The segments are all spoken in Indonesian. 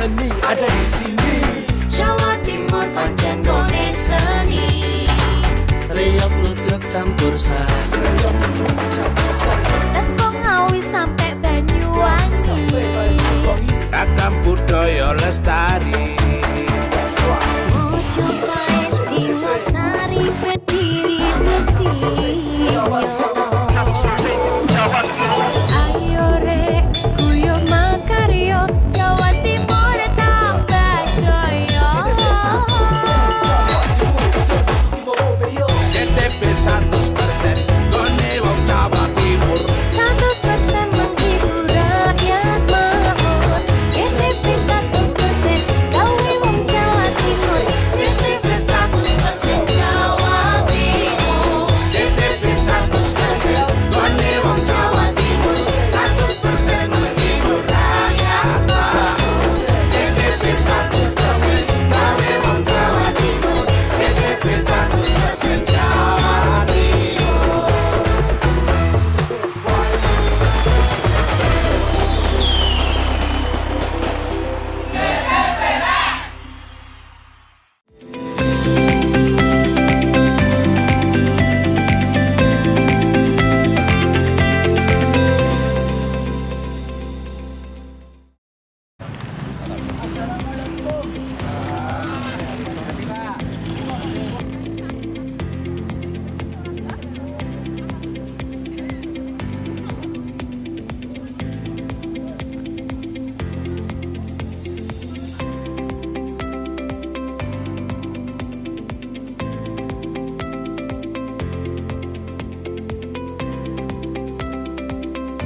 seni ada di sini. Jawa Timur pancen gone seni. Riok ludruk campur sari. Tembung Ngawi sampai Banyuwangi. Ragam budaya lestari. Mojopahit Singosari berdiri berdiri. Ayo rek guyub makaryo Jawa Timur tambah jaya. CTP 100% gone wong Jawa Timur. 100% menghibur rakyat makmur. CTV 100% gawe wong Jawa Timur. CTV 100% Jawa Timur. CTP 100% gone wong Jawa Timur. 100% menghibur rakyat makmur. CTP 100% gawe wong Jawa Timur. CTP 100% Jawa Timur.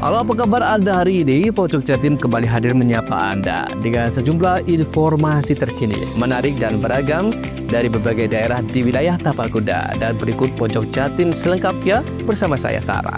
Halo, apa kabar Anda hari ini? Pojok Jatim kembali hadir menyapa Anda dengan sejumlah informasi terkini, menarik dan beragam dari berbagai daerah di wilayah Tapakuda. Dan berikut Pojok Jatim selengkapnya bersama saya Tara.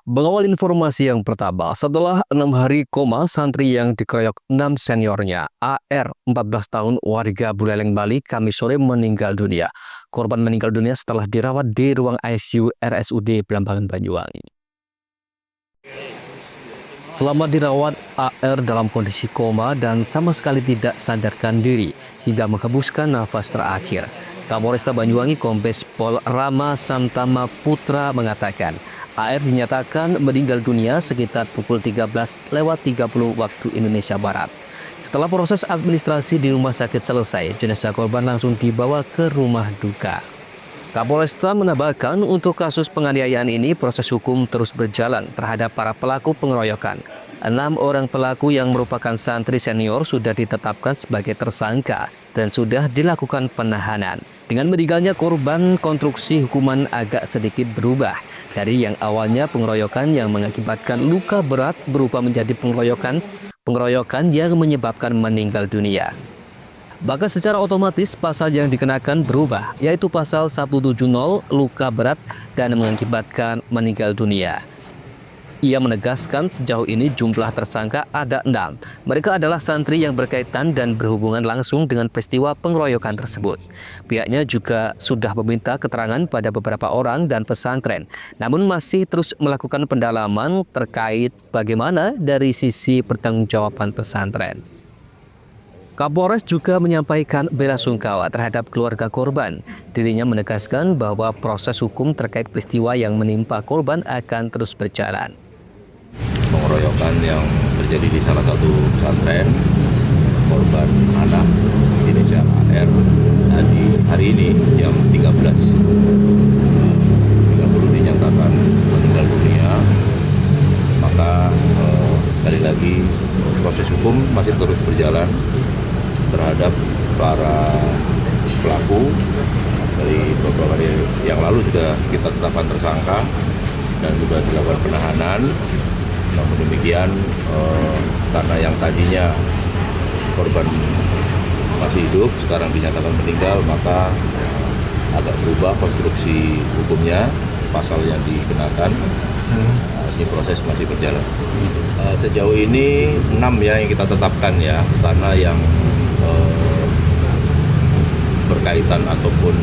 Mengawal informasi yang pertama, setelah 6 hari koma, santri yang dikeroyok 6 seniornya, AR 14 tahun warga Buleleng, Bali, Kamis sore meninggal dunia. Korban meninggal dunia setelah dirawat di ruang ICU RSUD Blambangan, Banyuwangi. Selama dirawat, AR dalam kondisi koma dan sama sekali tidak sadarkan diri hingga menghembuskan nafas terakhir. Kapolresta Banyuwangi Kombes Pol Rama Samtama Putra mengatakan, AR dinyatakan meninggal dunia sekitar pukul 13.30 waktu Indonesia Barat. Setelah proses administrasi di rumah sakit selesai, jenazah korban langsung dibawa ke rumah duka. Kapolresta menambahkan untuk kasus penganiayaan ini proses hukum terus berjalan terhadap para pelaku pengeroyokan. 6 orang pelaku yang merupakan santri senior sudah ditetapkan sebagai tersangka dan sudah dilakukan penahanan. Dengan meninggalnya korban, konstruksi hukuman agak sedikit berubah dari yang awalnya pengeroyokan yang mengakibatkan luka berat berupa menjadi pengeroyokan yang menyebabkan meninggal dunia. Bahkan secara otomatis pasal yang dikenakan berubah, yaitu pasal 170 luka berat dan mengakibatkan meninggal dunia. Ia menegaskan sejauh ini jumlah tersangka ada 6. Mereka adalah santri yang berkaitan dan berhubungan langsung dengan peristiwa pengeroyokan tersebut. Pihaknya juga sudah meminta keterangan pada beberapa orang dan pesantren, namun masih terus melakukan pendalaman terkait bagaimana dari sisi pertanggungjawaban pesantren. Kapolres juga menyampaikan bela sungkawa terhadap keluarga korban. Dirinya menegaskan bahwa proses hukum terkait peristiwa yang menimpa korban akan terus berjalan. Pengeroyokan yang terjadi di salah satu pesantren, korban anak inisial AR tadi hari ini jam 13.30 dinyatakan meninggal dunia. Maka sekali lagi proses hukum masih terus berjalan terhadap para pelaku. Dari beberapa hari yang lalu sudah kita tetapkan tersangka dan sudah dilakukan penahanan. Namun demikian, karena yang tadinya korban masih hidup, sekarang dinyatakan meninggal, maka agak berubah konstruksi hukumnya, pasal yang dikenakan. Ini proses masih berjalan. Sejauh ini 6 ya yang kita tetapkan ya, karena yang berkaitan ataupun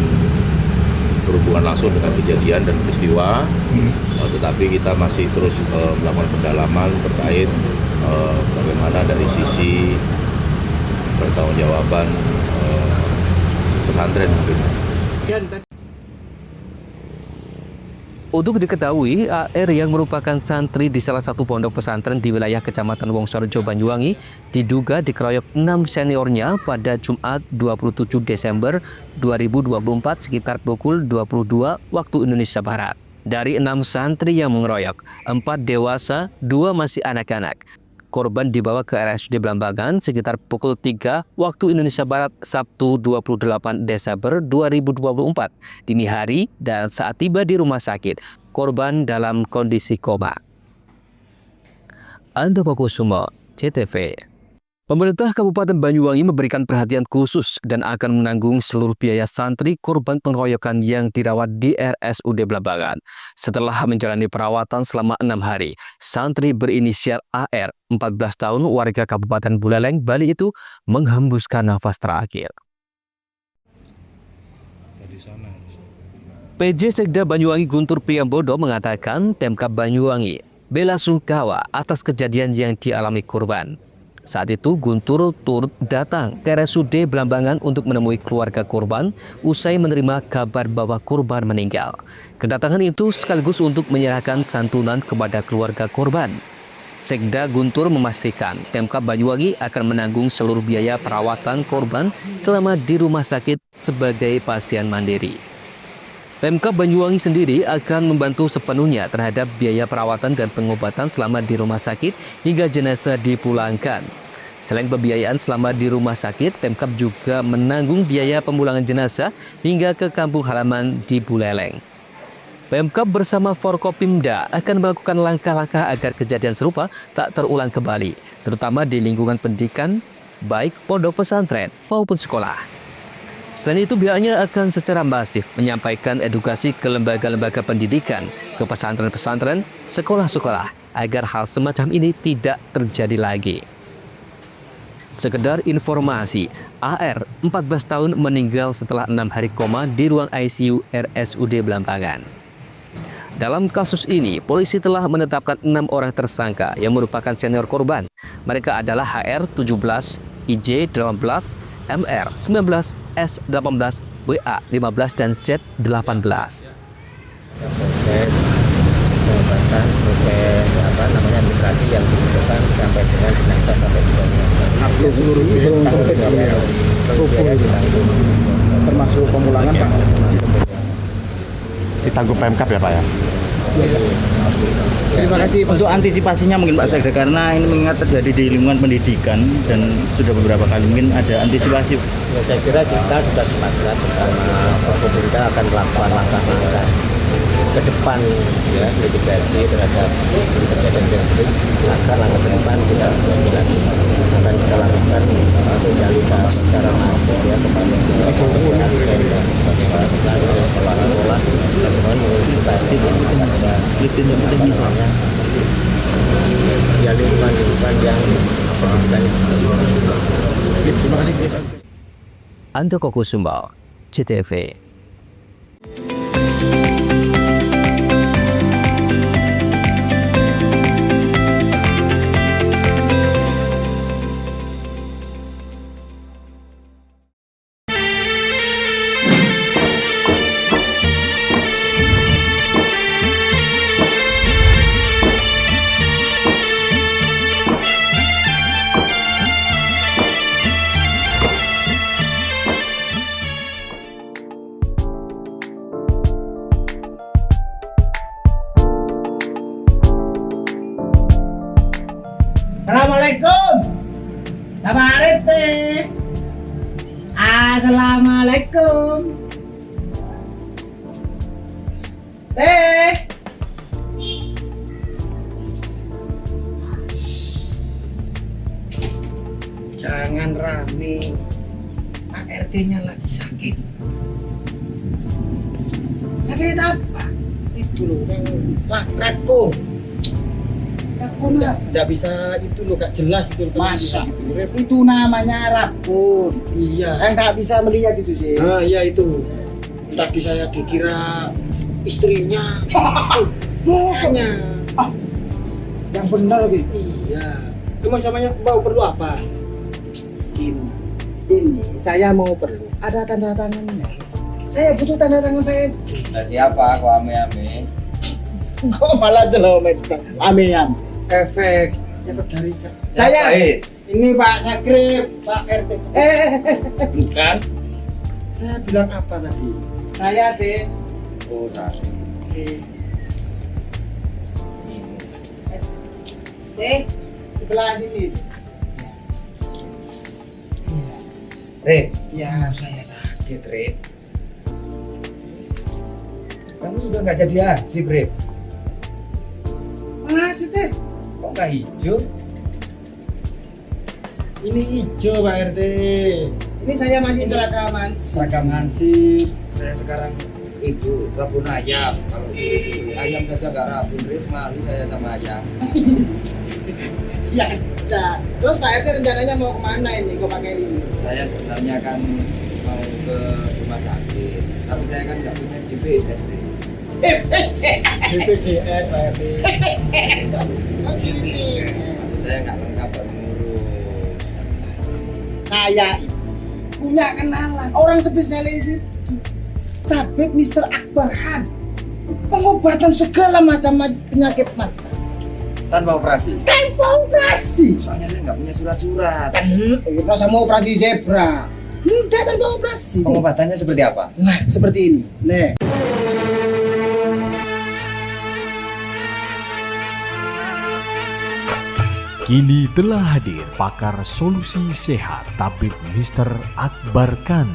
berhubungan langsung dengan kejadian dan peristiwa, tetapi kita masih terus melakukan pendalaman terkait bagaimana dari sisi pertanggungjawaban pesantren. Untuk diketahui, AR yang merupakan santri di salah satu pondok pesantren di wilayah Kecamatan Wongsorejo, Banyuwangi diduga dikeroyok 6 seniornya pada Jumat 27 Desember 2024 sekitar pukul 22 waktu Indonesia Barat. Dari 6 santri yang mengeroyok, 4 dewasa, 2 masih anak-anak. Korban dibawa ke RSUD Blambangan sekitar pukul 3 waktu Indonesia Barat Sabtu 28 Desember 2024 dini hari, dan saat tiba di rumah sakit, korban dalam kondisi koma. Andoko Kusumo, CTV. Pemerintah Kabupaten Banyuwangi memberikan perhatian khusus dan akan menanggung seluruh biaya santri korban pengeroyokan yang dirawat di RSUD Blambangan. Setelah menjalani perawatan selama 6 hari, santri berinisial AR, 14 tahun, warga Kabupaten Buleleng, Bali itu menghembuskan nafas terakhir. PJ Sekda Banyuwangi Guntur Priambodo mengatakan Pemkab Banyuwangi bela sungkawa atas kejadian yang dialami korban. Saat itu Guntur turut datang ke RSUD Blambangan untuk menemui keluarga korban usai menerima kabar bahwa korban meninggal. Kedatangan itu sekaligus untuk menyerahkan santunan kepada keluarga korban. Sekda Guntur memastikan Pemkab Banyuwangi akan menanggung seluruh biaya perawatan korban selama di rumah sakit sebagai pasien mandiri. Pemkab Banyuwangi sendiri akan membantu sepenuhnya terhadap biaya perawatan dan pengobatan selama di rumah sakit hingga jenazah dipulangkan. Selain pembiayaan selama di rumah sakit, Pemkab juga menanggung biaya pemulangan jenazah hingga ke kampung halaman di Buleleng. Pemkab bersama Forkopimda akan melakukan langkah-langkah agar kejadian serupa tak terulang kembali, terutama di lingkungan pendidikan, baik pondok pesantren maupun sekolah. Selain itu, pihaknya akan secara masif menyampaikan edukasi ke lembaga-lembaga pendidikan, ke pesantren-pesantren, sekolah-sekolah, agar hal semacam ini tidak terjadi lagi. Sekedar informasi, AR, 14 tahun, meninggal setelah 6 hari koma di ruang ICU RSUD Blambangan. Dalam kasus ini, polisi telah menetapkan 6 orang tersangka yang merupakan senior korban. Mereka adalah HR 17, IJ 18, MR 19, S 18, WA 15, dan Z 18. Proses pengobatan, proses administrasi yang dibutuhkan sampai dengan jenazah sampai di update seluruh termasuk pemulangan Pak. Ditanggung Pemkab ya Pak ya. Terima kasih. Untuk antisipasinya mungkin Pak Sekda, karena ini mengingat terjadi di lingkungan pendidikan dan sudah beberapa kali, mungkin ada antisipasi. Ya, saya kira kita sudah sepakat bersama Forkopimda akan melakukan langkah-langkah ke depan ya, mitigasi terhadap kejadian tersebut. Agar langkah ke depan kita akan kita lakukan sosialisasi secara masif ya kepada pesantren dan sekolah-sekolah dengan mengedukasi kepada misalnya ya lingkungan yang Terima kasih. Andoko Kusumo, CTV. Assalamualaikum. Kabaret teh. Assalamualaikum. Teh. Jangan rame. Pak RT-nya lagi sakit. Sakit apa? Itu loh yang lakratku. Rabun lah. Nggak bisa itu loh, gak jelas gitu. Masa? Gitu. Itu namanya rabun. Iya. Nggak bisa melihat itu sih. Nah, iya itu. Tadi saya dikira istrinya. Bosnya. Yang benar gitu. Iya. Cuma samanya mau perlu apa? Ini saya mau perlu ada tanda tangannya. Saya butuh tanda tangan saya. Nah, siapa kok ame-ame? Kok malah jelomet amean. Efek dari Saya ini Pak Sakrip, Pak RT. Bukan. saya bilang apa tadi? Saya deh. Oh, Deh, sebelah sini. Rip, Ya, saya sakit, Rip. Kamu sudah nggak jadi haji, Rip. maksudnya Kok nggak hijau? Ini hijau Pak RT. ini saya masih seragaman. Seragam hansip. Saya sekarang itu rabun ayam. Kalau beli ayam saja nggak rabun, Rip. Malu saya sama ayam. Ya, udah. Terus Pak RT rencananya mau kemana ini? Kok pakai ini? Saya sebenarnya kan mau ke rumah sakit, tapi saya kan nggak punya GPS, Rip. BPJS Pak RT. Oh, sini. Maksud saya nggak lengkap dan ngurus. Saya itu punya kenalan orang spesialis itu. Tabib Mr. Akbar Han. Pengobatan segala macam penyakit mata. Tanpa operasi. Tanpa operasi. Soalnya saya nggak punya surat-surat. Rasa mau operasi zebra. Enggak tanpa operasi. Pengobatannya seperti apa? Nah, seperti ini. Nih. Kini telah hadir pakar solusi sehat Tabib Mr. Akbar Khan.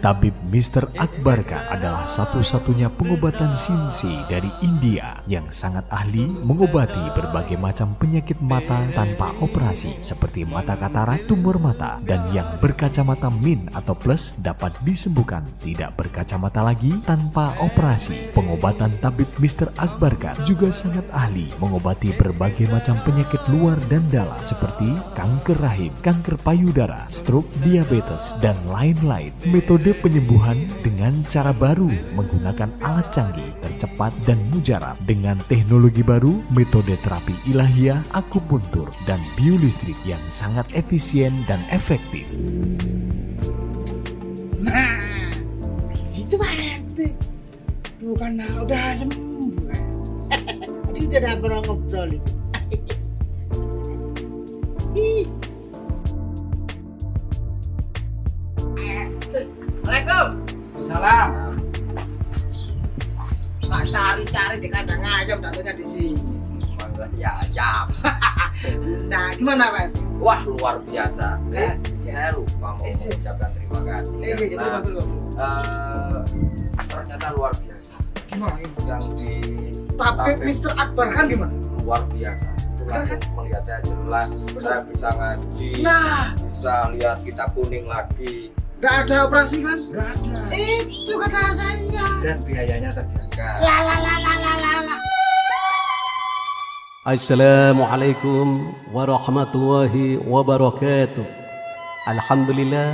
Tabib Mr. Akbar Khan adalah satu-satunya pengobatan sinsi dari India yang sangat ahli mengobati berbagai macam penyakit mata tanpa operasi seperti mata katarak, tumor mata, dan yang berkacamata min atau plus dapat disembuhkan tidak berkacamata lagi tanpa operasi. Pengobatan Tabib Mr. Akbar Khan juga sangat ahli mengobati berbagai macam penyakit luar dan dalam seperti kanker rahim, kanker payudara, stroke, diabetes, dan lain-lain. Metode penyembuhan dengan cara baru menggunakan alat canggih, tercepat dan mujarab dengan teknologi baru, metode terapi ilahiyah, akupuntur, dan biolistrik yang sangat efisien dan efektif. Nah, itu Pak RT. Bukan udah sembuh. Tadi udah pernah ngobrol itu. Ih. Assalamualaikum. Salam. Tak cari-cari di kandang ayam, datanya di sini. Ya ayam. Nah, gimana Pak? Wah, luar biasa. Ya. Saya lupa mau mengucapkan terima kasih. Karena, ternyata luar biasa. Gimana? Yang di Tabib Mr. Akbar kan gimana? luar biasa. Tulang melihat saya jelas, saya bisa ngaji, Nah, bisa lihat kitab kuning lagi, nggak ada operasi kan? nggak ada. Itu kata saya. Dan biayanya terjaga. La. Assalamualaikum warahmatullahi wabarakatuh. Alhamdulillah,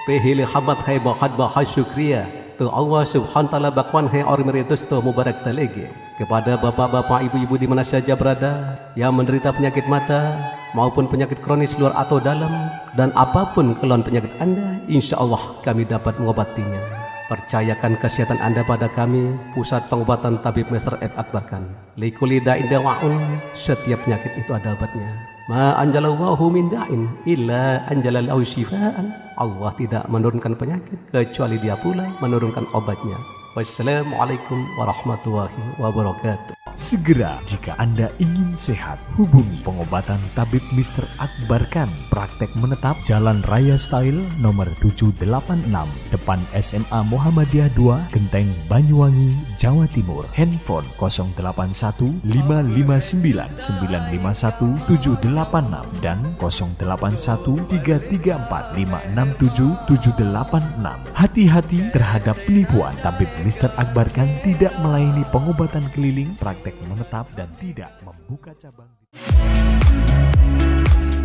pehili habat hai bahat bahas syukriya. Tu Allah subhanahu ta'ala bakwan hai ormeritus tu mubarak talegi. Kepada bapak-bapak, ibu-ibu di mana saja berada yang menderita penyakit mata maupun penyakit kronis luar atau dalam, dan apapun keluhan penyakit Anda, insya Allah kami dapat mengobatinya. Percayakan kesehatan Anda pada kami, Pusat Pengobatan Tabib Mr. Akbar Khan. Likuli da'in dawa'un, setiap penyakit itu ada obatnya. Ma anjalallahu min da'in illa anjalalahu syifaan. Allah tidak menurunkan penyakit kecuali Dia pula menurunkan obatnya. Wassalamualaikum warahmatullahi wabarakatuh. Segera jika Anda ingin sehat, hubungi pengobatan tabib Mr. Akbar Khan. Praktek menetap Jalan Raya Style nomor 786, depan SMA Muhammadiyah 2, Genteng, Banyuwangi, Jawa Timur. Handphone 081 559 951 786 dan 081 334 567 786. Hati-hati terhadap penipuan. Tabib Mr. Akbar Khan tidak melayani pengobatan keliling, praktek menetap, dan tidak membuka cabang.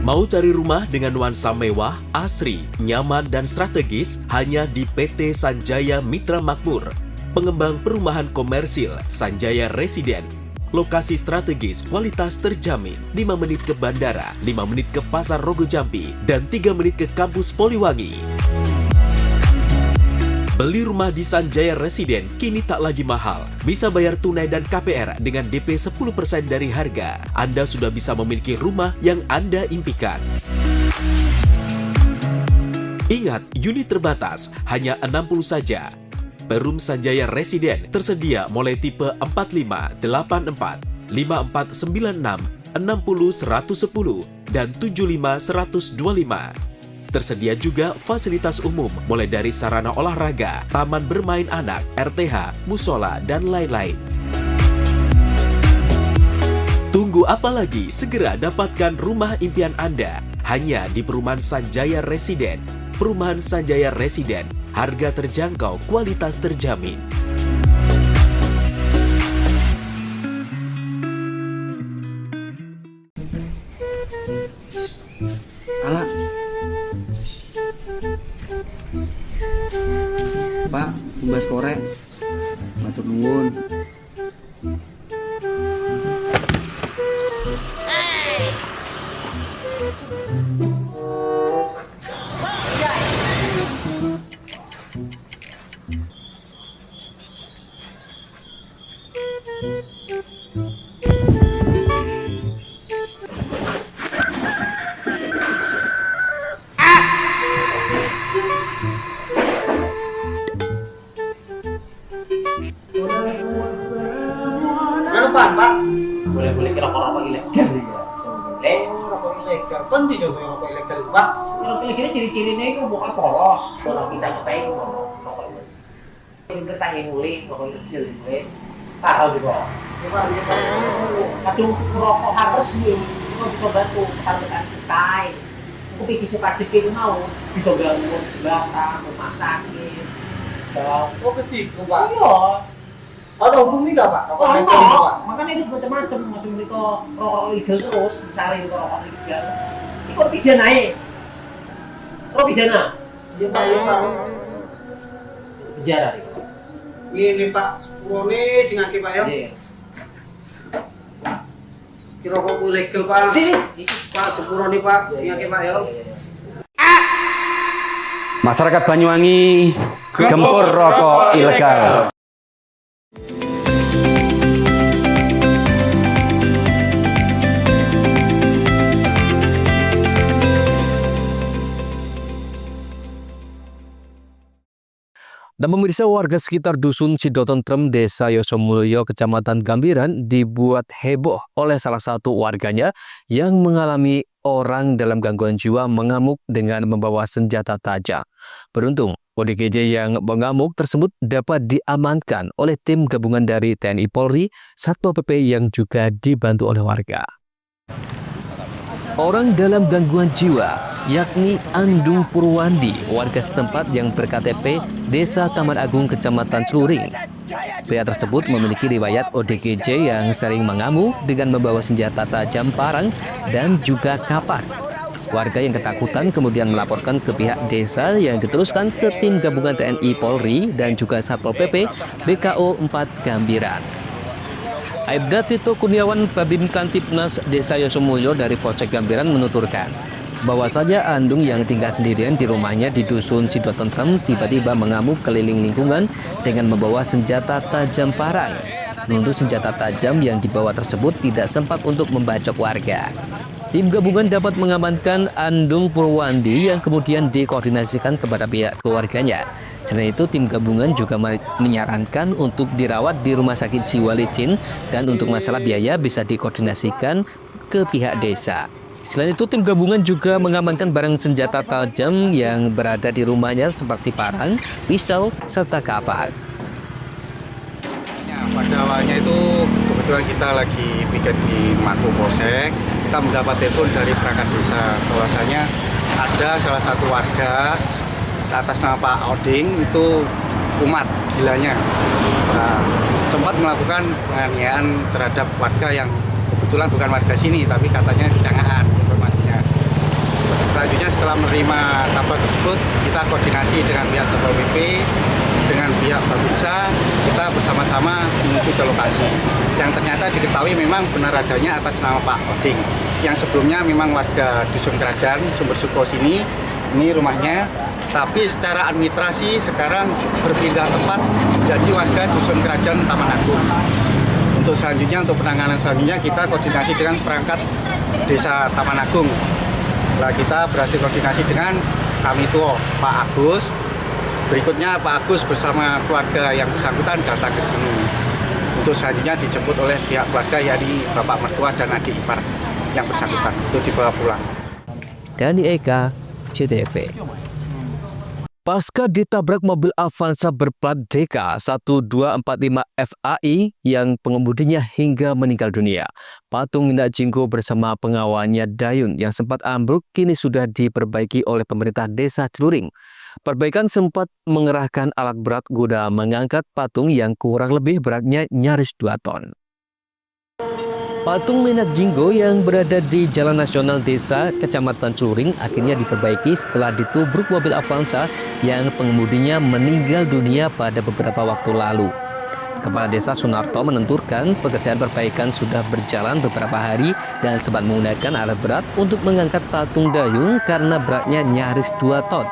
Mau cari rumah dengan nuansa mewah, asri, nyaman, dan strategis hanya di PT Sanjaya Mitra Makmur. Pengembang perumahan komersil Sanjaya Residen. Lokasi strategis, kualitas terjamin. 5 menit ke bandara, 5 menit ke Pasar Rogo Jambi, dan 3 menit ke kampus Poliwangi. Beli rumah di Sanjaya Residen kini tak lagi mahal. Bisa bayar tunai dan KPR dengan DP 10% dari harga. Anda sudah bisa memiliki rumah yang Anda impikan. Ingat, unit terbatas, hanya 60 saja. Perum Sanjaya Residen tersedia mulai tipe 45, 84, 5496, 60 110, dan 75 125. Tersedia juga fasilitas umum mulai dari sarana olahraga, taman bermain anak, RTH, musola, dan lain-lain. Tunggu apa lagi? Segera dapatkan rumah impian Anda hanya di Perumahan Sanjaya Residen. Perumahan Sanjaya Residen, harga terjangkau, kualitas terjamin. Alah, Pak, tumbas korek, matur nuwun. Kenapa, Pak? Boleh-boleh kira rokok ilegal ya. Rokok ilegal. Kan di coba rokok ilegal itu, Pak. Rokok ilegal ciri-cirinya itu bukan polos. Kalau kita cobain rokok ilegal. Kita tanya nguling, rokok ilegal nguling. Tahu di bawah. Kadung rokok harus nih. Itu bisa bantu pertandingan kita. Tapi bisa pajak itu mau. Bisa bangun belakang, rumah sakit. Oh ketipu, Pak? Iya. Ada hubungannya nggak, Pak? Rokok ilegal itu, Pak? Makanya itu macam-macam. Macam mereka rokok ilegal terus. Misalnya itu rokok ilegal. Itu pidana ya? Oh pidana? Iya, Pak. Iya, Pak. Penjara itu. Ini, Pak. Sepurone sing akeh, Pak, ya? Iya. Ini rokok ilegal, Pak. Pak, sepurone, Pak. Sing akeh, Pak, ya? Masyarakat Banyuwangi gempur rokok ilegal. Dan pemirsa, warga sekitar Dusun Cidotentrem, Desa Yosomulyo, Kecamatan Gambiran dibuat heboh oleh salah satu warganya yang mengalami orang dalam gangguan jiwa mengamuk dengan membawa senjata tajam. Beruntung, ODGJ yang mengamuk tersebut dapat diamankan oleh tim gabungan dari TNI Polri, Satpol PP yang juga dibantu oleh warga. Orang dalam gangguan jiwa, yakni Andung Purwandi, warga setempat yang berKTP Desa Taman Agung, Kecamatan Sluring. Pria tersebut memiliki riwayat ODGJ yang sering mengamuk dengan membawa senjata tajam parang dan juga kapak. Warga yang ketakutan kemudian melaporkan ke pihak desa yang diteruskan ke tim gabungan TNI Polri dan juga Satpol PP BKO 4 Gambiran. Aibda Tito Kurniawan, Babin Kantipnas Desa Yosomulyo dari Polsek Gambiran menuturkan bahwasanya Andung yang tinggal sendirian di rumahnya di Dusun Cidotentrem tiba-tiba mengamuk keliling lingkungan dengan membawa senjata tajam parang. Untuk senjata tajam yang dibawa tersebut tidak sempat untuk membacok warga. Tim gabungan dapat mengamankan Andung Purwandi yang kemudian dikoordinasikan kepada pihak keluarganya. Selain itu, tim gabungan juga menyarankan untuk dirawat di Rumah Sakit Jiwa Licin dan untuk masalah biaya bisa dikoordinasikan ke pihak desa. Selain itu, tim gabungan juga mengamankan barang senjata tajam yang berada di rumahnya seperti parang, pisau, serta kapak. Pada awalnya itu kebetulan kita lagi piket di Mako Polsek, kita mendapat telepon dari perangkat desa bahwasanya ada salah satu warga atas nama Pak Oding itu umat gilanya sempat melakukan penganiayaan terhadap warga yang kebetulan bukan warga sini tapi katanya Kecangaan informasinya. Selanjutnya setelah menerima kabar tersebut kita koordinasi dengan pihak Satpol PP dengan pihak Babinsa, kita bersama-sama menuju ke lokasi yang ternyata diketahui memang benar adanya atas nama Pak Oding yang sebelumnya memang warga Dusun Kerajaan Sumber Suko sini, ini rumahnya, tapi secara administrasi sekarang berpindah tempat menjadi warga Dusun Kerajaan Taman Agung. Untuk selanjutnya, untuk penanganan selanjutnya kita koordinasi dengan perangkat desa Taman Agung. Nah, kita berhasil koordinasi dengan kami tua Pak Agus. Berikutnya Pak Agus bersama keluarga yang bersangkutan datang ke sini. Untuk selanjutnya dijemput oleh pihak keluarga yakni Bapak Mertua dan adik ipar yang bersangkutan untuk dibawa pulang. Dani Eka, CTV. Pasca ditabrak mobil Avanza berplat DK 1245 FAI yang pengemudinya hingga meninggal dunia, patung Minyak Jinggo bersama pengawalnya Dayun yang sempat ambruk kini sudah diperbaiki oleh pemerintah desa Celuring. Perbaikan sempat mengerahkan alat berat guna mengangkat patung yang kurang lebih beratnya nyaris 2 ton. Patung Minyak Jinggo yang berada di Jalan Nasional Desa Kecamatan Celuring akhirnya diperbaiki setelah ditubruk mobil Avanza yang pengemudinya meninggal dunia pada beberapa waktu lalu. Kepala Desa Sunarto menenturkan pekerjaan perbaikan sudah berjalan beberapa hari dan sempat menggunakan alat berat untuk mengangkat patung Dayung karena beratnya nyaris 2 ton.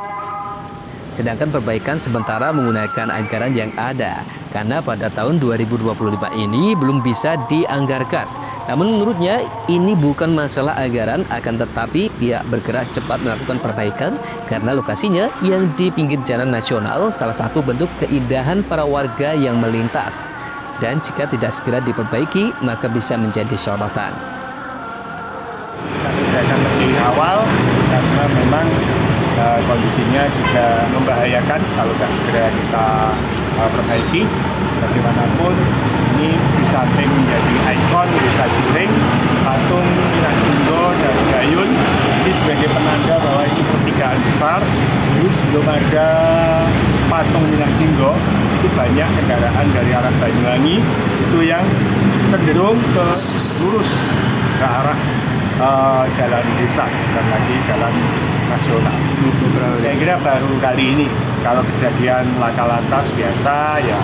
Sedangkan perbaikan sementara menggunakan anggaran yang ada karena pada tahun 2025 ini belum bisa dianggarkan. Namun menurutnya ini bukan masalah anggaran, akan tetapi pihak bergerak cepat melakukan perbaikan karena lokasinya yang di pinggir jalan nasional salah satu bentuk keindahan para warga yang melintas. Dan jika tidak segera diperbaiki maka bisa menjadi sorotan. Kita kerjakan lebih awal karena memang kondisinya juga membahayakan kalau tidak segera kita perbaiki. Bagaimanapun ini di samping menjadi ikon desa Celuring, patung Minyak Jinggo dan Dayun ini sebagai penanda bahwa ini pertigaan besar. Dulu sebelum ada patung Minyak Jinggo itu banyak kendaraan dari arah Banyuwangi itu yang cenderung ke lurus ke arah jalan desa dan lagi jalan nasional. Saya kira baru kali ini, kalau kejadian laka lantas biasa ya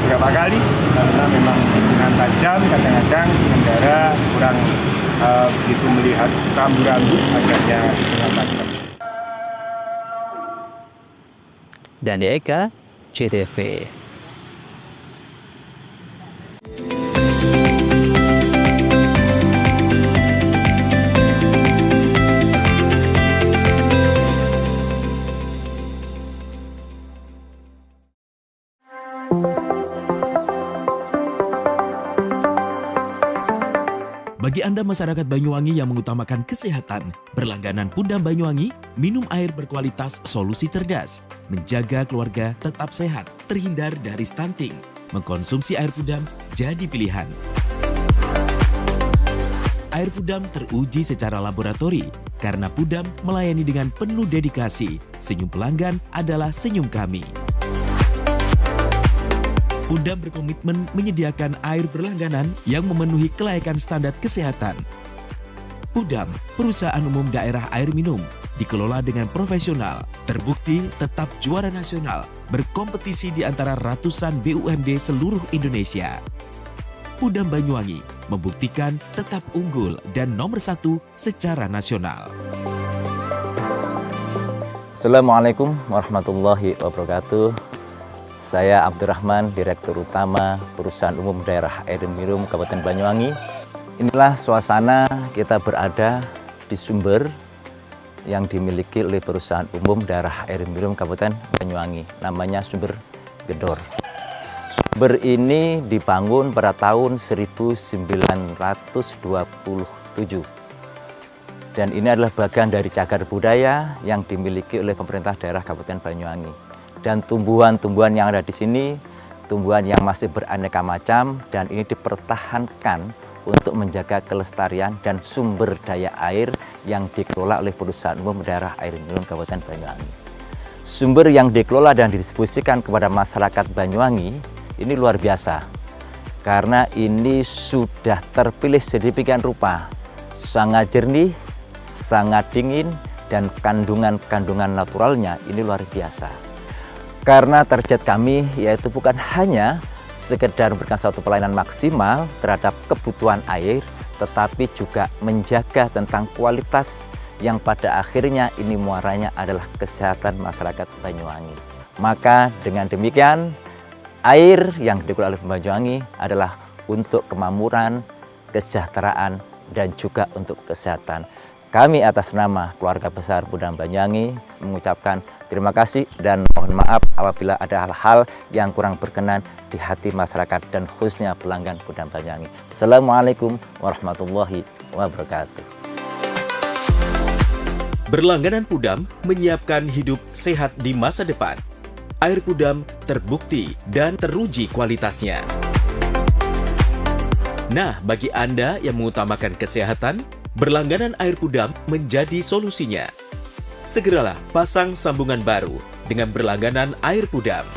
berapa kali karena memang dengan tajam kadang-kadang pengendara kurang begitu melihat rambu-rambu adanya dengan tajam. Dani Eka, CTV. Bagi Anda masyarakat Banyuwangi yang mengutamakan kesehatan, berlangganan Pudam Banyuwangi, minum air berkualitas solusi cerdas, menjaga keluarga tetap sehat, terhindar dari stunting. Mengkonsumsi air Pudam jadi pilihan. Air Pudam teruji secara laboratori karena Pudam melayani dengan penuh dedikasi. Senyum pelanggan adalah senyum kami. Pudam berkomitmen menyediakan air berlangganan yang memenuhi kelayakan standar kesehatan. Pudam, perusahaan umum daerah air minum, dikelola dengan profesional, terbukti tetap juara nasional, berkompetisi di antara ratusan BUMD seluruh Indonesia. Pudam Banyuwangi membuktikan tetap unggul dan nomor 1 secara nasional. Assalamualaikum warahmatullahi wabarakatuh. Saya Abdurrahman, Direktur Utama Perusahaan Umum Daerah Air Minum Kabupaten Banyuwangi. Inilah suasana kita berada di sumber yang dimiliki oleh perusahaan umum daerah air minum Kabupaten Banyuwangi, namanya Sumber Gedor. Sumber ini dibangun pada tahun 1927 dan ini adalah bagian dari cagar budaya yang dimiliki oleh pemerintah daerah Kabupaten Banyuwangi. Dan tumbuhan-tumbuhan yang ada di sini, tumbuhan yang masih beraneka macam, dan ini dipertahankan untuk menjaga kelestarian dan sumber daya air yang dikelola oleh perusahaan umum daerah air minum Kabupaten Banyuwangi. Sumber yang dikelola dan didistribusikan kepada masyarakat Banyuwangi ini luar biasa, karena ini sudah terpilih sedemikian rupa, sangat jernih, sangat dingin, dan kandungan-kandungan naturalnya ini luar biasa. Karena target kami yaitu bukan hanya sekedar memberikan suatu pelayanan maksimal terhadap kebutuhan air, tetapi juga menjaga tentang kualitas yang pada akhirnya ini muaranya adalah kesehatan masyarakat Banyuwangi. Maka dengan demikian, air yang dikelola oleh Banyuwangi adalah untuk kemakmuran, kesejahteraan, dan juga untuk kesehatan. Kami atas nama keluarga besar Pudam Banyuwangi mengucapkan terima kasih dan mohon maaf apabila ada hal-hal yang kurang berkenan di hati masyarakat dan khususnya pelanggan Pudam Banyuwangi. Assalamualaikum warahmatullahi wabarakatuh. Berlangganan Pudam menyiapkan hidup sehat di masa depan. Air Pudam terbukti dan teruji kualitasnya. Nah, bagi Anda yang mengutamakan kesehatan, berlangganan air Pudam menjadi solusinya. Segeralah pasang sambungan baru dengan berlangganan air Pudam.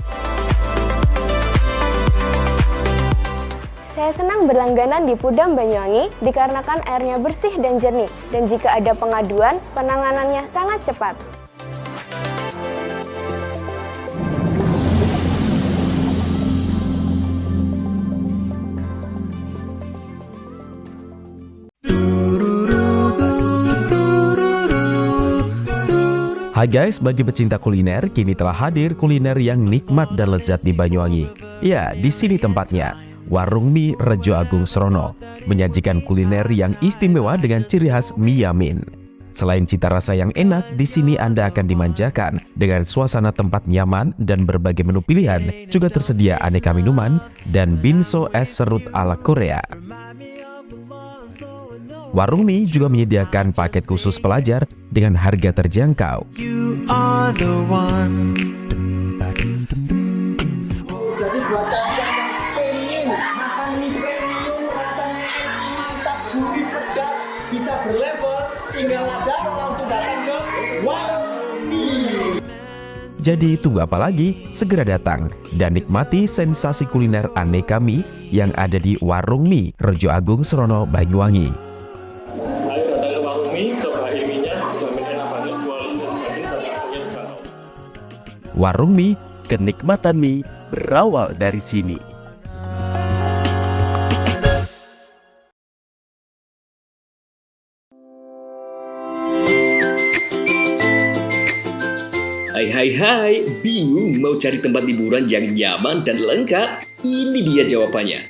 Saya senang berlangganan di Pudam Banyuwangi dikarenakan airnya bersih dan jernih, dan jika ada pengaduan, penanganannya sangat cepat. Hai guys, bagi pecinta kuliner, kini telah hadir kuliner yang nikmat dan lezat di Banyuwangi. Ya, di sini tempatnya, Warung Mie Rejo Agung Srono, menyajikan kuliner yang istimewa dengan ciri khas mie yamin. Selain cita rasa yang enak, di sini Anda akan dimanjakan dengan suasana tempat nyaman dan berbagai menu pilihan, juga tersedia aneka minuman dan binso es serut ala Korea. Warung Mie juga menyediakan paket khusus pelajar dengan harga terjangkau. Jadi buat kalian yang pengen makan mie premium rasanya mantap, gurih, pedas, bisa berlevel, tinggal aja langsung datang ke Warung Mie. Jadi tunggu apa lagi? Segera datang dan nikmati sensasi kuliner aneka mie yang ada di Warung Mie Rejo Agung Srono, Banyuwangi. Warung Mie, kenikmatan mie berawal dari sini. Hai, bingung mau cari tempat liburan yang nyaman dan lengkap? Ini dia jawabannya.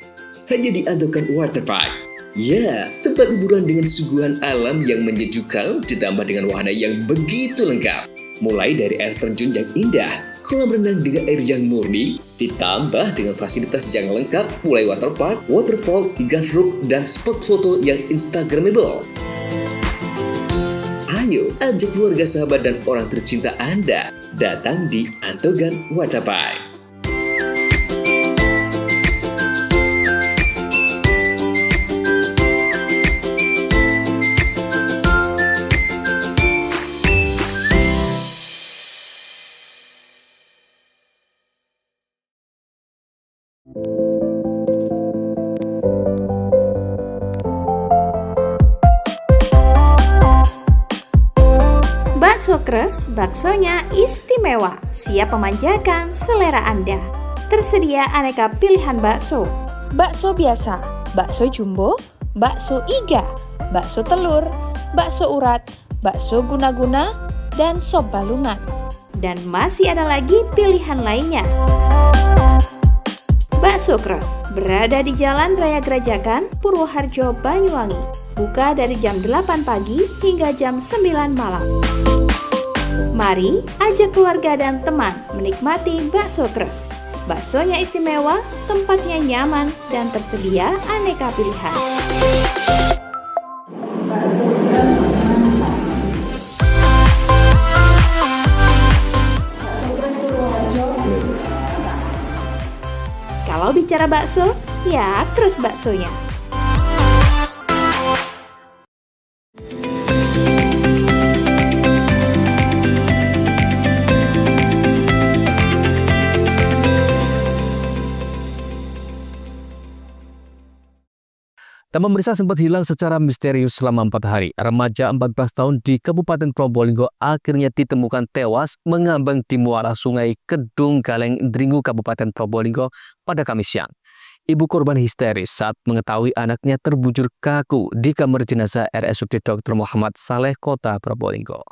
Hanya di Andokan Waterpark. Ya, tempat liburan dengan suguhan alam yang menyejukkan ditambah dengan wahana yang begitu lengkap. Mulai dari air terjun yang indah, kolam renang dengan air yang murni, ditambah dengan fasilitas yang lengkap mulai waterpark, waterfall, hingga roof dan spot foto yang instagramable. Ayo, ajak keluarga, sahabat, dan orang tercinta Anda datang di Andokan Waterpark. Bakso Kres, baksonya istimewa, siap memanjakan selera Anda. Tersedia aneka pilihan bakso. Bakso biasa, bakso jumbo, bakso iga, bakso telur, bakso urat, bakso guna-guna, dan sop balungan. Dan masih ada lagi pilihan lainnya. Bakso Kres berada di Jalan Raya Gerajakan, Purwoharjo, Banyuwangi. buka dari jam 8 pagi hingga jam 9 malam. Mari ajak keluarga dan teman menikmati bakso Kres. Baksonya istimewa, tempatnya nyaman, dan tersedia aneka pilihan. Kalau bicara bakso, ya Kres baksonya. Taman Marisa sempat hilang secara misterius selama 4 hari. Remaja 14 tahun di Kabupaten Probolinggo akhirnya ditemukan tewas mengambang di muara sungai Kedung Galeng, Dringu, Kabupaten Probolinggo pada Kamis siang. Ibu korban histeris saat mengetahui anaknya terbujur kaku di kamar jenazah RSUD Dr. Muhammad Saleh, Kota Probolinggo.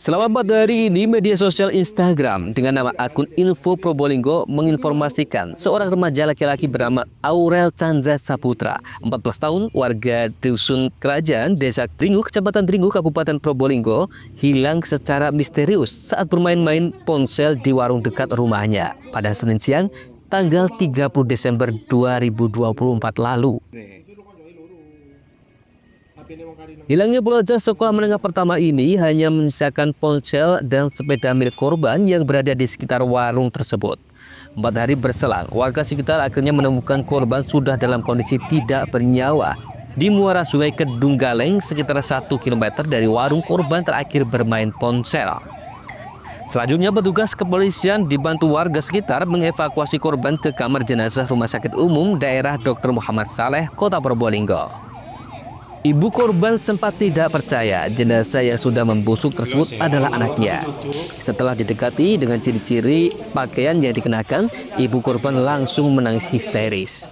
Selama 4 hari ini, media sosial Instagram dengan nama akun Info Probolinggo menginformasikan seorang remaja laki-laki bernama Aurel Chandra Saputra, 14 tahun, warga Dusun Kerajaan, Desa Dringu, Kecamatan Dringu, Kabupaten Probolinggo, hilang secara misterius saat bermain-main ponsel di warung dekat rumahnya pada Senin siang, tanggal 30 Desember 2024 lalu. Hilangnya pelajar sekolah menengah pertama ini hanya menyisakan ponsel dan sepeda milik korban yang berada di sekitar warung tersebut. 4 hari berselang, warga sekitar akhirnya menemukan korban sudah dalam kondisi tidak bernyawa di muara sungai Kedung Galeng sekitar 1 km dari warung korban terakhir bermain ponsel. Selanjutnya, petugas kepolisian dibantu warga sekitar mengevakuasi korban ke kamar jenazah Rumah Sakit Umum Daerah Dr. Muhammad Saleh, Kota Probolinggo. Ibu korban sempat tidak percaya jenazah yang sudah membusuk tersebut adalah anaknya. Setelah didekati dengan ciri-ciri pakaian yang dikenakan, ibu korban langsung menangis histeris.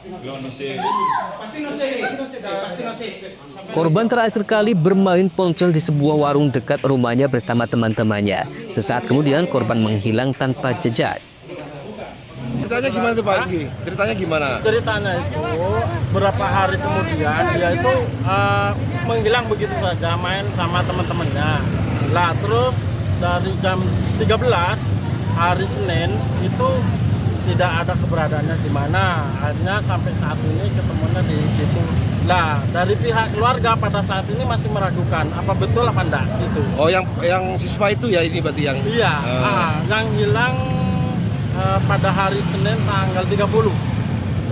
Korban terakhir kali bermain ponsel di sebuah warung dekat rumahnya bersama teman-temannya. Sesaat kemudian korban menghilang tanpa jejak. Ceritanya gimana tuh Pak Igi? Ceritanya gimana? Ceritanya itu berapa hari kemudian dia itu menghilang begitu saja, main sama teman-temannya. Lah terus dari jam 13 hari Senin itu tidak ada keberadaannya di mana. Akhirnya sampai saat ini ketemunya di situ. Lah dari pihak keluarga pada saat ini masih meragukan apa betul apa enggak gitu. Oh yang siswa itu ya ini berarti yang? Iya, yang hilang pada hari Senin tanggal 30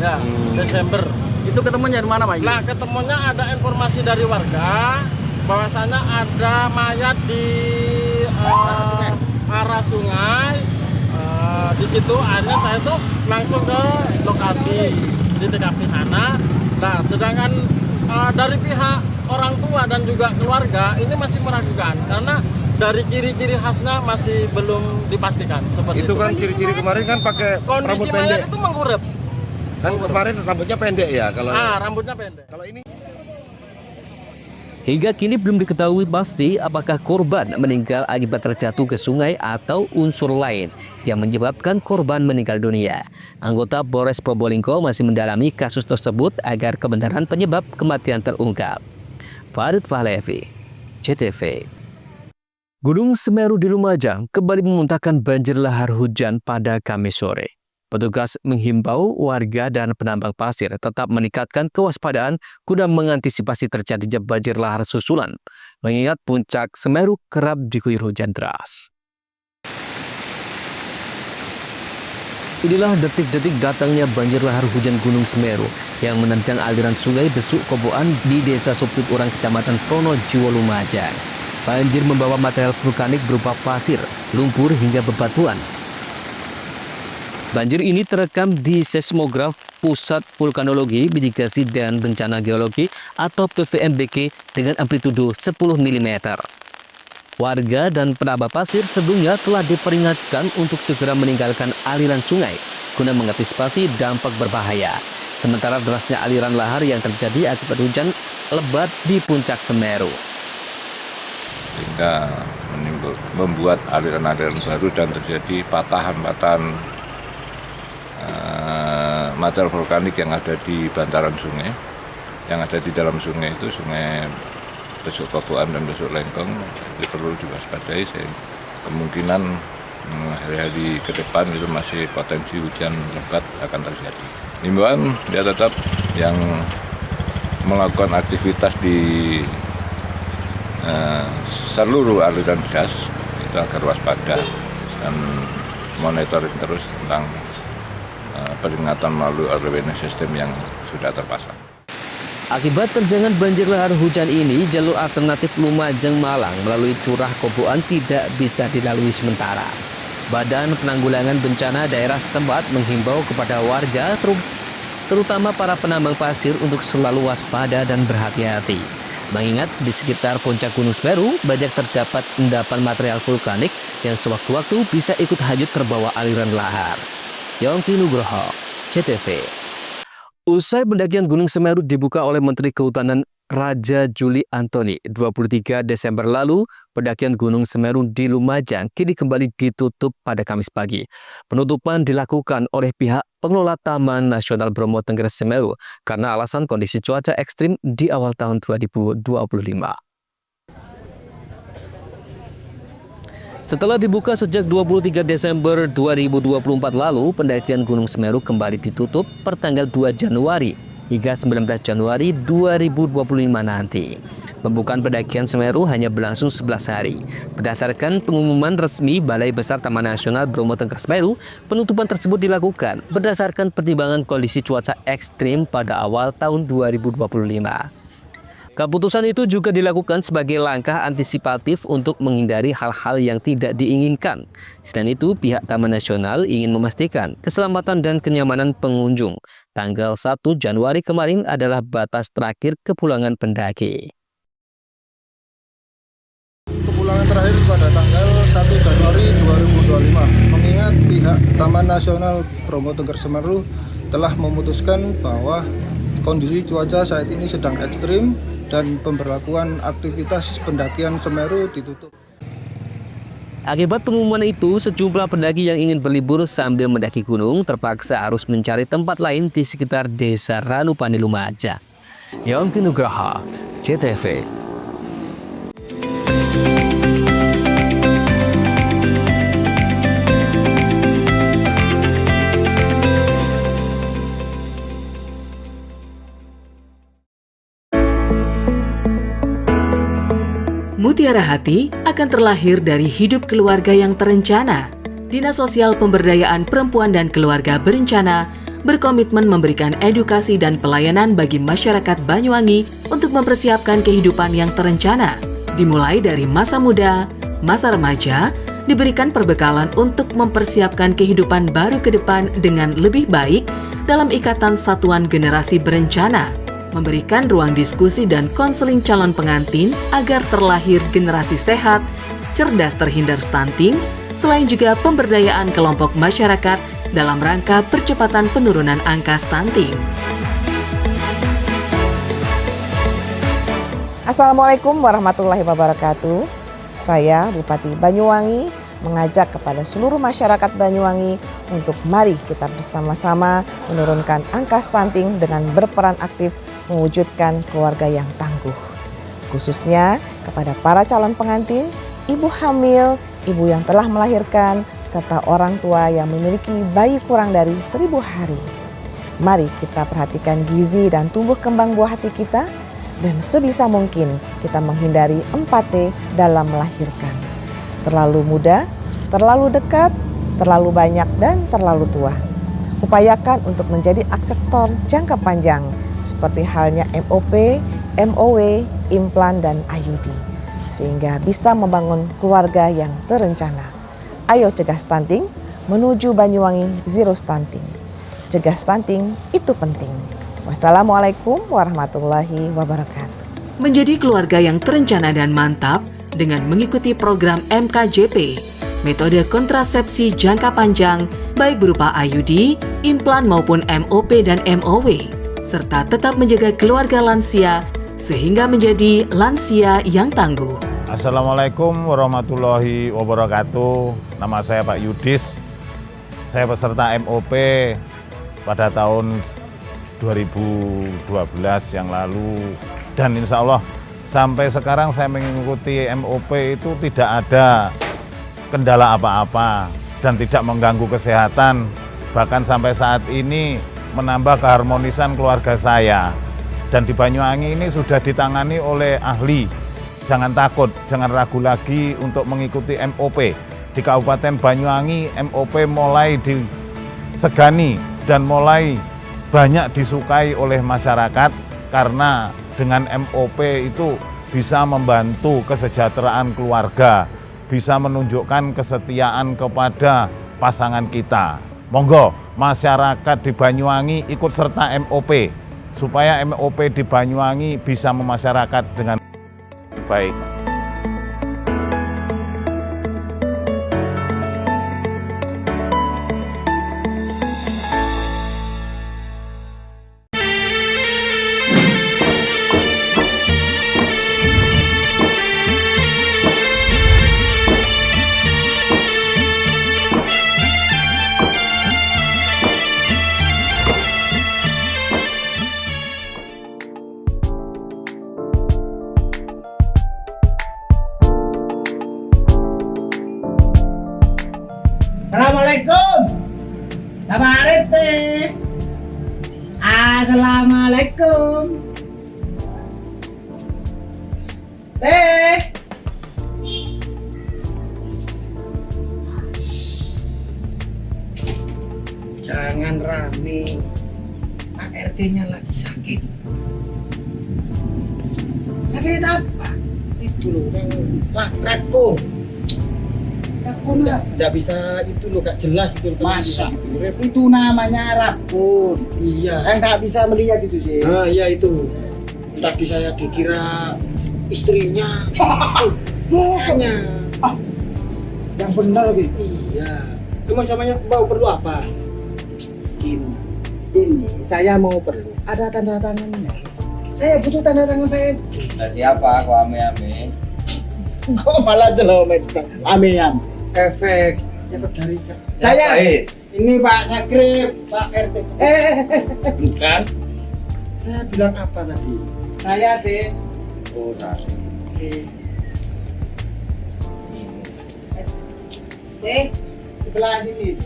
ya, Desember. Itu ketemunya di mana Pak? Nah, ketemunya ada informasi dari warga bahwasanya ada mayat di arah sungai. Di situ akhirnya saya tuh langsung ke lokasi di TKP sana. Nah, sedangkan dari pihak orang tua dan juga keluarga ini masih meragukan karena dari ciri-ciri khasnya masih belum dipastikan. Seperti itu kan ciri-ciri kemarin kan pakai rambut pendek. Kondisi mayat itu mengkurep. Kan kemarin rambutnya pendek ya kalau. Rambutnya pendek. Kalau ini. Hingga kini belum diketahui pasti apakah korban meninggal akibat terjatuh ke sungai atau unsur lain yang menyebabkan korban meninggal dunia. Anggota Polres Probolinggo masih mendalami kasus tersebut agar kebenaran penyebab kematian terungkap. Farid Fahlevi, CTV. Gunung Semeru di Lumajang kembali memuntahkan banjir lahar hujan pada Kamis sore. Petugas menghimbau warga dan penambang pasir tetap meningkatkan kewaspadaan guna mengantisipasi terjadinya banjir lahar susulan, mengingat puncak Semeru kerap diguyur hujan deras. Inilah detik-detik datangnya banjir lahar hujan Gunung Semeru yang menerjang aliran sungai Besuk Koboan di Desa Supit Urang, Kecamatan Pronojiwo, Lumajang. Banjir membawa material vulkanik berupa pasir, lumpur hingga bebatuan. Banjir ini terekam di seismograf Pusat Vulkanologi, Mitigasi dan Bencana Geologi atau PVMBG dengan amplitudo 10 mm. Warga dan penambang pasir sebelumnya telah diperingatkan untuk segera meninggalkan aliran sungai guna mengantisipasi dampak berbahaya. Sementara derasnya aliran lahar yang terjadi akibat hujan lebat di puncak Semeru, sehingga membuat aliran-aliran baru dan terjadi patahan-patahan material vulkanik yang ada di bantaran sungai. Yang ada di dalam sungai itu sungai Besuk Koboan dan Besuk Lengkong, itu perlu diwaspadai. Kemungkinan hari-hari ke depan itu masih potensi hujan lebat akan terjadi. Himbauan ya tetap yang melakukan aktivitas di seluruh aliran gas itu agar waspada dan monitoring terus tentang peringatan melalui early warning system yang sudah terpasang. Akibat terjangan banjir lahar hujan ini, jalur alternatif Lumajang Malang melalui Curah Koboan tidak bisa dilalui sementara. Badan Penanggulangan Bencana daerah setempat menghimbau kepada warga, terutama para penambang pasir, untuk selalu waspada dan berhati-hati. Mengingat di sekitar puncak Gunung Semeru banyak terdapat endapan material vulkanik yang sewaktu-waktu bisa ikut hanyut terbawa aliran lahar. Yongki Nugroho, CTV. Usai pendakian Gunung Semeru dibuka oleh Menteri Kehutanan Raja Juli Antoni 23 Desember lalu, pendakian Gunung Semeru di Lumajang kini kembali ditutup pada Kamis pagi. Penutupan dilakukan oleh pihak pengelola Taman Nasional Bromo Tengger Semeru karena alasan kondisi cuaca ekstrim di awal tahun 2025. Setelah dibuka sejak 23 Desember 2024 lalu, pendakian Gunung Semeru kembali ditutup pertanggal 2 Januari hingga 19 Januari 2025 nanti. Pembukaan pendakian Semeru hanya berlangsung 11 hari. Berdasarkan pengumuman resmi Balai Besar Taman Nasional Bromo Tengger Semeru, penutupan tersebut dilakukan berdasarkan pertimbangan kondisi cuaca ekstrim pada awal tahun 2025. Keputusan itu juga dilakukan sebagai langkah antisipatif untuk menghindari hal-hal yang tidak diinginkan. Selain itu, pihak Taman Nasional ingin memastikan keselamatan dan kenyamanan pengunjung. Tanggal 1 Januari kemarin adalah batas terakhir kepulangan pendaki. Kepulangan terakhir pada tanggal 1 Januari 2025. Mengingat pihak Taman Nasional Bromo Tengger Semeru telah memutuskan bahwa kondisi cuaca saat ini sedang ekstrim dan pemberlakuan aktivitas pendakian Semeru ditutup. Akibat pengumuman itu, sejumlah pendaki yang ingin berlibur sambil mendaki gunung terpaksa harus mencari tempat lain di sekitar Desa Ranupane Lumajang. Yongki Nugroho, CTV. Mutiara Hati akan terlahir dari hidup keluarga yang terencana. Dinas Sosial Pemberdayaan Perempuan dan Keluarga Berencana berkomitmen memberikan edukasi dan pelayanan bagi masyarakat Banyuwangi untuk mempersiapkan kehidupan yang terencana. Dimulai dari masa muda, masa remaja, diberikan perbekalan untuk mempersiapkan kehidupan baru ke depan dengan lebih baik dalam ikatan satuan generasi berencana. Memberikan ruang diskusi dan konseling calon pengantin agar terlahir generasi sehat, cerdas terhindar stunting, selain juga pemberdayaan kelompok masyarakat dalam rangka percepatan penurunan angka stunting. Assalamualaikum warahmatullahi wabarakatuh. Saya Bupati Banyuwangi mengajak kepada seluruh masyarakat Banyuwangi untuk mari kita bersama-sama menurunkan angka stunting dengan berperan aktif mewujudkan keluarga yang tangguh. Khususnya kepada para calon pengantin, ibu hamil, ibu yang telah melahirkan, serta orang tua yang memiliki bayi kurang dari 1000 hari. Mari kita perhatikan gizi dan tumbuh kembang buah hati kita, dan sebisa mungkin kita menghindari 4T dalam melahirkan. Terlalu muda, terlalu dekat, terlalu banyak, dan terlalu tua. Upayakan untuk menjadi akseptor jangka panjang, seperti halnya MOP, MOW, implan, dan IUD, sehingga bisa membangun keluarga yang terencana. Ayo cegah stunting, menuju Banyuwangi Zero Stunting. Cegah stunting itu penting. Wassalamualaikum warahmatullahi wabarakatuh. Menjadi keluarga yang terencana dan mantap dengan mengikuti program MKJP, metode kontrasepsi jangka panjang, baik berupa IUD, implan maupun MOP dan MOW, serta tetap menjaga keluarga lansia sehingga menjadi lansia yang tangguh. Assalamualaikum warahmatullahi wabarakatuh. Nama saya Pak Yudis. Saya peserta MOP pada tahun 2012 yang lalu, dan insya Allah sampai sekarang saya mengikuti MOP itu tidak ada kendala apa-apa dan tidak mengganggu kesehatan, bahkan sampai saat ini menambah keharmonisan keluarga saya. Dan di Banyuwangi ini sudah ditangani oleh ahli. Jangan takut, jangan ragu lagi untuk mengikuti MOP. Di Kabupaten Banyuwangi MOP mulai disegani dan mulai banyak disukai oleh masyarakat karena dengan MOP itu bisa membantu kesejahteraan keluarga, bisa menunjukkan kesetiaan kepada pasangan kita. Monggo masyarakat di Banyuwangi ikut serta MOP supaya MOP di Banyuwangi bisa memasyarakat dengan baik. Assalamualaikum. Bapak RT. Assalamualaikum. Teh. Jangan rame. Pak RT-nya lagi sakit. Sakit apa? Itu loh yang lakratku. Rabun lah, nggak bisa itu loh, gak jelas itu. Masa? Itu namanya rabun. Iya. Kan nggak bisa melihat itu sih. Ah iya itu. Tadi saya dikira istrinya. Bosnya. Yang benar gitu. Iya. Cuma samanya mau perlu apa? Ini saya mau perlu. Ada tanda tangannya. Saya butuh tanda tangan saya. Nah, siapa kok ame-ame? Kok malah jelek ame-ame? Efek dari saya. Ini Pak Sakrip, Pak RT. Bukan. Saya bilang apa tadi? Saya deh. Oh, si. Sebelah sini.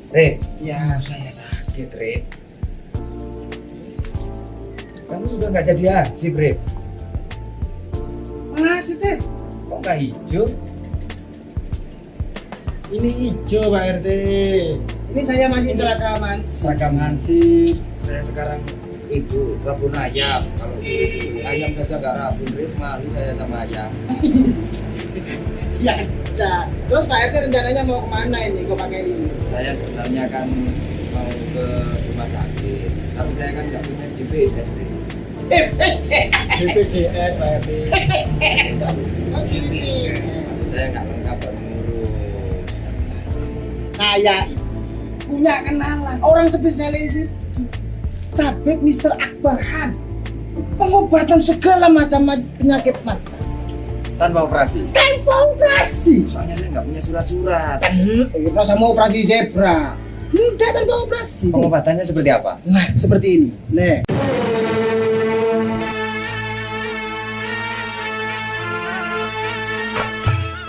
Rip. Ya, saya sakit, Rip. Kamu sudah nggak jadi haji, Rip. Maksudnya? Kok nggak hijau? Ini hijau Pak RT. Ini saya masih seragam hansip. Saya sekarang itu rabun ayam. Kalau ayam saja nggak rabun, Rip, malu saya sama ayam. Ya udah. Terus Pak RT rencananya mau kemana ini? Kok pakai ini? Saya sebenarnya kan mau ke rumah sakit, tapi saya kan nggak punya GPS. BPJS Pak RT. Oh gini. Saya nggak lengkap baru ngurus. Saya punya kenalan orang spesialis itu. Tabib Mr. Akbar Khan. Pengobatan segala macam penyakit mata. Tanpa operasi? Tanpa operasi. Soalnya saya nggak punya surat-surat. Masa mau operasi zebra? Mudah tanpa operasi. Pengobatannya seperti apa? Nah, seperti ini. Nih.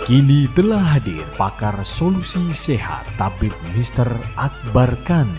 Kini telah hadir pakar solusi sehat Tabib Mr. Akbar Khan.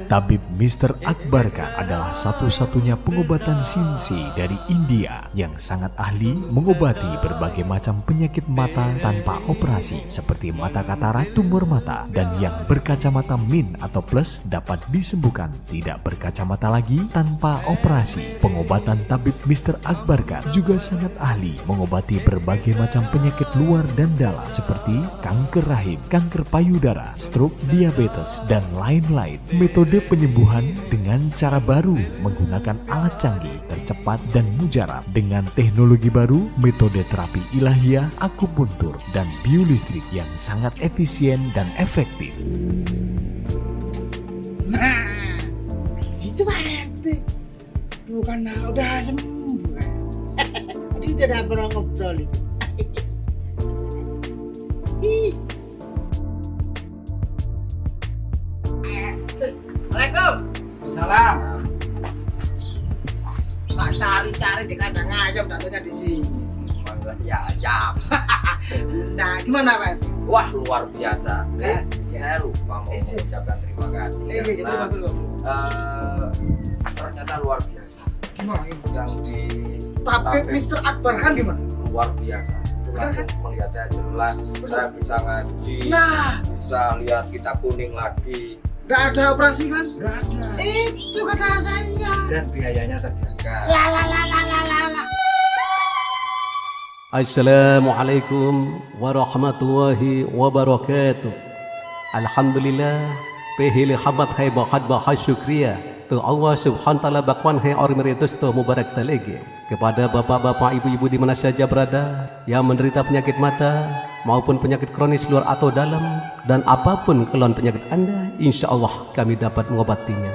Tabib Mr. Akbar Khan adalah satu-satunya pengobatan Sinsi dari India yang sangat ahli mengobati berbagai macam penyakit mata tanpa operasi seperti mata katarak, tumor mata, dan yang berkacamata min atau plus dapat disembuhkan tidak berkacamata lagi tanpa operasi. Pengobatan Tabib Mr. Akbar Khan juga sangat ahli mengobati berbagai macam penyakit luar dan dalam seperti kanker rahim, kanker payudara, stroke, diabetes, dan lain-lain. Metode penyembuhan dengan cara baru menggunakan alat canggih, tercepat dan mujarab dengan teknologi baru, metode terapi ilahiyah, akupuntur, dan biolistrik yang sangat efisien dan efektif. Nah, itu Pak RT. Bukan udah sembuh. Ini tidak pernah ngobrol itu. Assalamualaikum. Salam. Tak cari-cari di kandang ayam, datanya di sini. Ya ayam. Nah, gimana Pak? Wah luar biasa. Saya lupa mau mengucapkan terima kasih ternyata luar biasa. Gimana? Yang di Tapi Mr. Akbar kan gimana? Luar biasa. Langsung melihat saya jelas, saya bisa ngaji, bisa lihat kitab kuning lagi. Nggak ada operasi kan? Nggak ada. Itu kata saya. Dan biayanya terjaga. La. Assalamualaikum warahmatullahi wabarakatuh. Alhamdulillah, pehili khabat hai bakat bahas syukriya. Tu Allah subhanahu wa ta'ala bakwan hai ormeritus tu mubarak talege. Kepada bapak-bapak, ibu-ibu di mana saja berada yang menderita penyakit mata maupun penyakit kronis luar atau dalam, dan apapun keluhan penyakit Anda, insya Allah kami dapat mengobatinya.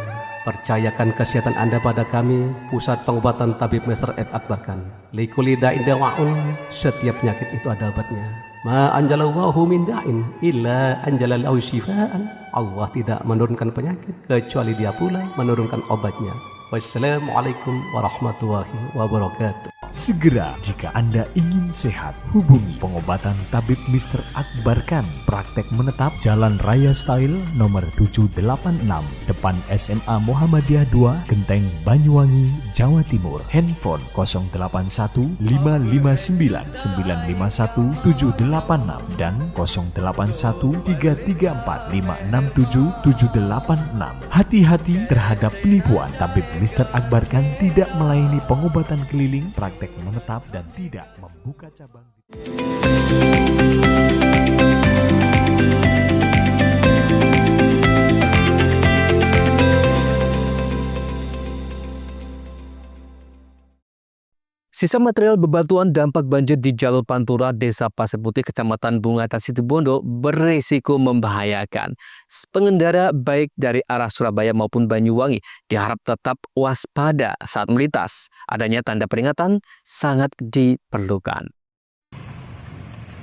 Percayakan kesehatan Anda pada kami, Pusat Pengobatan Tabib Mr. F. Akbar Khan. Likuli da'in dawa'un, setiap penyakit itu ada obatnya. Ma anjalallahu min da'in illa anjalallahu syifaan. Allah tidak menurunkan penyakit kecuali Dia pula menurunkan obatnya. Wassalamualaikum warahmatullahi wabarakatuh. Segera jika Anda ingin sehat, hubungi pengobatan Tabib Mr. Akbar Khan. Praktek menetap Jalan Raya Style nomor 786, depan SMA Muhammadiyah 2, Genteng, Banyuwangi, Jawa Timur. Handphone 081 559 951 786 dan 081 334 567 786. Hati-hati terhadap penipuan. Tabib Mr. Akbar Khan tidak melayani pengobatan keliling, praktek menetap, dan tidak membuka cabang. Sisa material bebatuan dampak banjir di jalur Pantura, Desa Pasir Putih, Kecamatan Bungatan, Situbondo beresiko membahayakan. Pengendara baik dari arah Surabaya maupun Banyuwangi diharap tetap waspada saat melintas. Adanya tanda peringatan sangat diperlukan.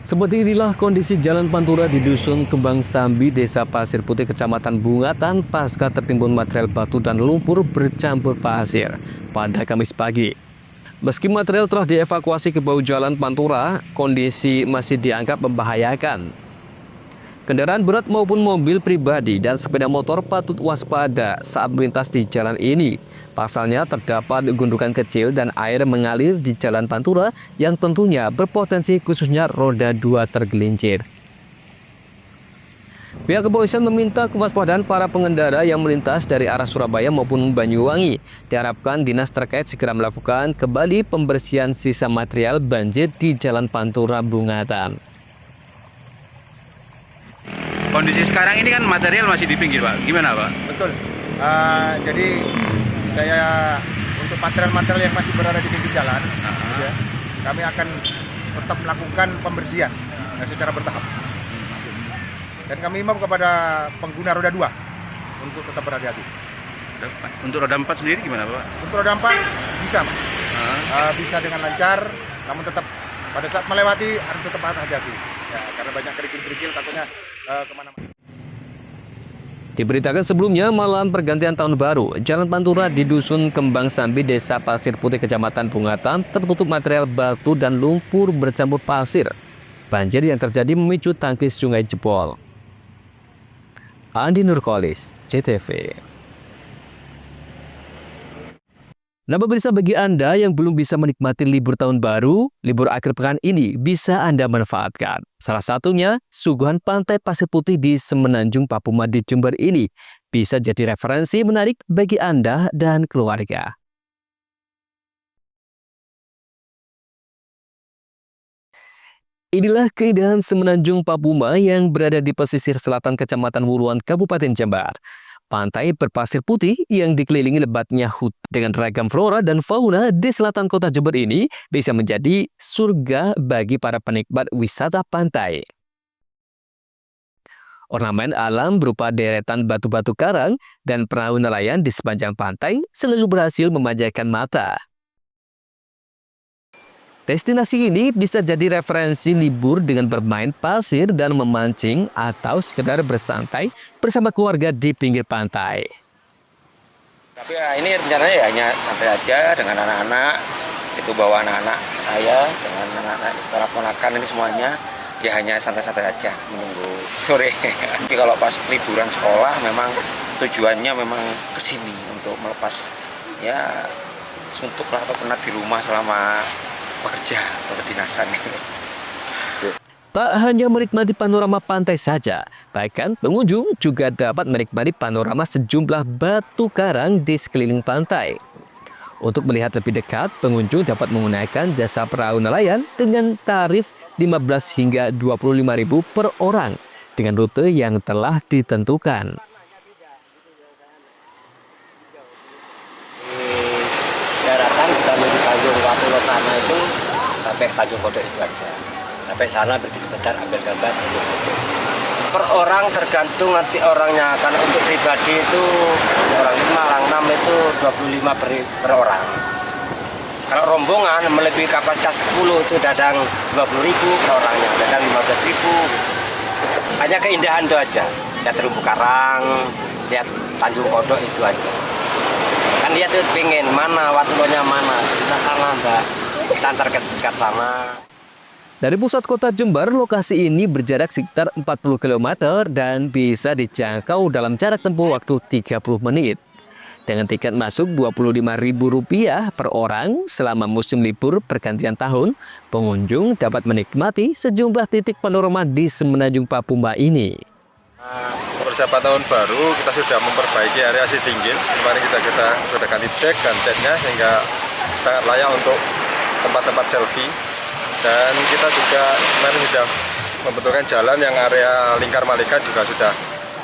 Seperti inilah kondisi jalan Pantura di Dusun Kembang Sambi, Desa Pasir Putih, Kecamatan Bungatan pasca tertimbun material batu dan lumpur bercampur pasir pada Kamis pagi. Meski material telah dievakuasi ke bahu jalan Pantura, kondisi masih dianggap membahayakan. Kendaraan berat maupun mobil pribadi dan sepeda motor patut waspada saat melintas di jalan ini. Pasalnya terdapat gundukan kecil dan air mengalir di jalan Pantura yang tentunya berpotensi khususnya roda 2 tergelincir. Pihak kepolisian meminta kewaspadaan para pengendara yang melintas dari arah Surabaya maupun Banyuwangi. Diharapkan dinas terkait segera melakukan kembali pembersihan sisa material banjir di Jalan Pantura Bungatan. Kondisi sekarang ini kan material masih di pinggir, Pak. Gimana, Pak? Betul. Jadi saya untuk material-material yang masih berada di pinggir jalan, ya, kami akan tetap melakukan pembersihan secara bertahap. Dan kami imbau kepada pengguna roda 2 untuk tetap berhati-hati. Untuk roda 4 sendiri gimana, Pak? Untuk roda 4 bisa, bisa dengan lancar, namun tetap pada saat melewati harus tetap hati-hati. Ya, karena banyak kerikil-kerikil takutnya kemana-mana. Diberitakan sebelumnya malam pergantian tahun baru, Jalan Pantura di Dusun Kembang Sambi, Desa Pasir Putih, Kecamatan Bungatan tertutup material batu dan lumpur bercampur pasir. Banjir yang terjadi memicu tangkis sungai jebol. Andi Nurkolis, CTV. Nah pemirsa, bagi Anda yang belum bisa menikmati libur tahun baru, libur akhir pekan ini bisa Anda manfaatkan. Salah satunya, suguhan pantai pasir putih di Semenanjung Papuma di Jember ini bisa jadi referensi menarik bagi Anda dan keluarga. Inilah keindahan Semenanjung Papuma yang berada di pesisir selatan Kecamatan Wuruan, Kabupaten Jember. Pantai berpasir putih yang dikelilingi lebatnya hutan dengan ragam flora dan fauna di selatan kota Jember ini bisa menjadi surga bagi para penikmat wisata pantai. Ornamen alam berupa deretan batu-batu karang dan perahu nelayan di sepanjang pantai selalu berhasil memanjakan mata. Destinasi ini bisa jadi referensi libur dengan bermain pasir dan memancing atau sekedar bersantai bersama keluarga di pinggir pantai. Tapi ya, ini rencananya ya hanya santai aja dengan anak-anak, itu bawa anak-anak saya dengan anak-anak para ponakan ini semuanya, ya hanya santai-santai aja menunggu sore. Tapi kalau pas liburan sekolah memang tujuannya memang kesini untuk melepas ya suntuk lah atau penat di rumah selama bekerja atau kedinasan. Tak hanya menikmati panorama pantai saja, bahkan pengunjung juga dapat menikmati panorama sejumlah batu karang di sekeliling pantai. Untuk melihat lebih dekat, pengunjung dapat menggunakan jasa perahu nelayan dengan tarif 15 hingga 25.000 per orang dengan rute yang telah ditentukan. Daratan kita menuju Tanjung Watulo sana itu sampai Tanjung Kodok itu aja. Sampai sana berarti sebentar ambil gambar Tanjung Kodok. Per orang tergantung nanti orangnya. Karena untuk pribadi itu orang 5, orang 6 itu 25 per orang. Kalau rombongan melebihi kapasitas 10 itu dadang 20.000 per orangnya, dadang 15.000. Hanya keindahan itu aja. Lihat terumbu karang, lihat Tanjung Kodok itu aja. Kan dia tuh pengen mana Watulonya mana, kita sana Mbak, kita antar ke sana. Dari pusat kota Jember, lokasi ini berjarak sekitar 40 km dan bisa dijangkau dalam jarak tempuh waktu 30 menit. Dengan tiket masuk Rp25.000 per orang selama musim libur pergantian tahun, pengunjung dapat menikmati sejumlah titik panorama di Semenanjung Papuma ini. Persiapan tahun baru kita sudah memperbaiki area Sitinggil. Kemarin kita sudah ganti dek dan catnya sehingga sangat layak untuk tempat-tempat selfie. Dan kita juga kemarin sudah membentukkan jalan yang area Lingkar Malika juga sudah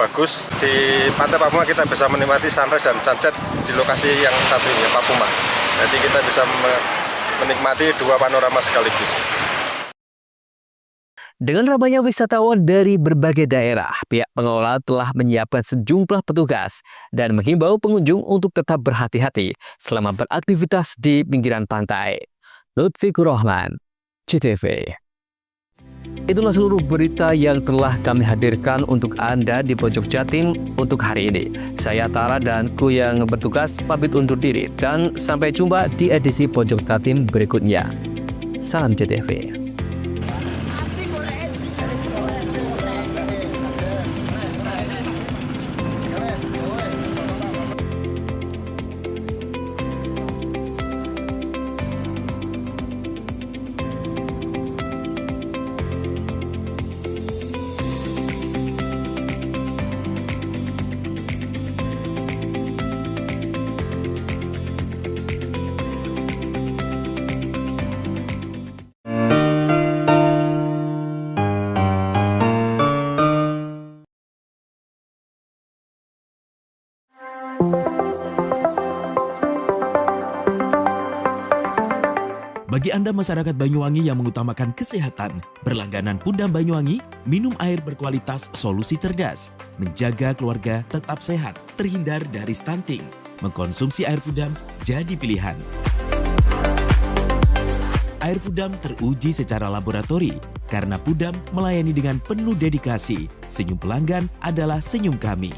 bagus. Di Pantai Papuma kita bisa menikmati sunrise dan sunset di lokasi yang satu ini, Papuma. Jadi kita bisa menikmati dua panorama sekaligus. Dengan ramainya wisatawan dari berbagai daerah, pihak pengelola telah menyiapkan sejumlah petugas dan menghimbau pengunjung untuk tetap berhati-hati selama beraktivitas di pinggiran pantai. Lutfikur Rahman, CTV. Itulah seluruh berita yang telah kami hadirkan untuk Anda di Pojok Jatim untuk hari ini. Saya Tara dan kru yang bertugas pamit undur diri dan sampai jumpa di edisi Pojok Jatim berikutnya. Salam CTV. Bagi Anda masyarakat Banyuwangi yang mengutamakan kesehatan, berlangganan Pudam Banyuwangi, minum air berkualitas solusi cerdas, menjaga keluarga tetap sehat, terhindar dari stunting. Mengkonsumsi air Pudam jadi pilihan. Air Pudam teruji secara laboratori karena Pudam melayani dengan penuh dedikasi. Senyum pelanggan adalah senyum kami.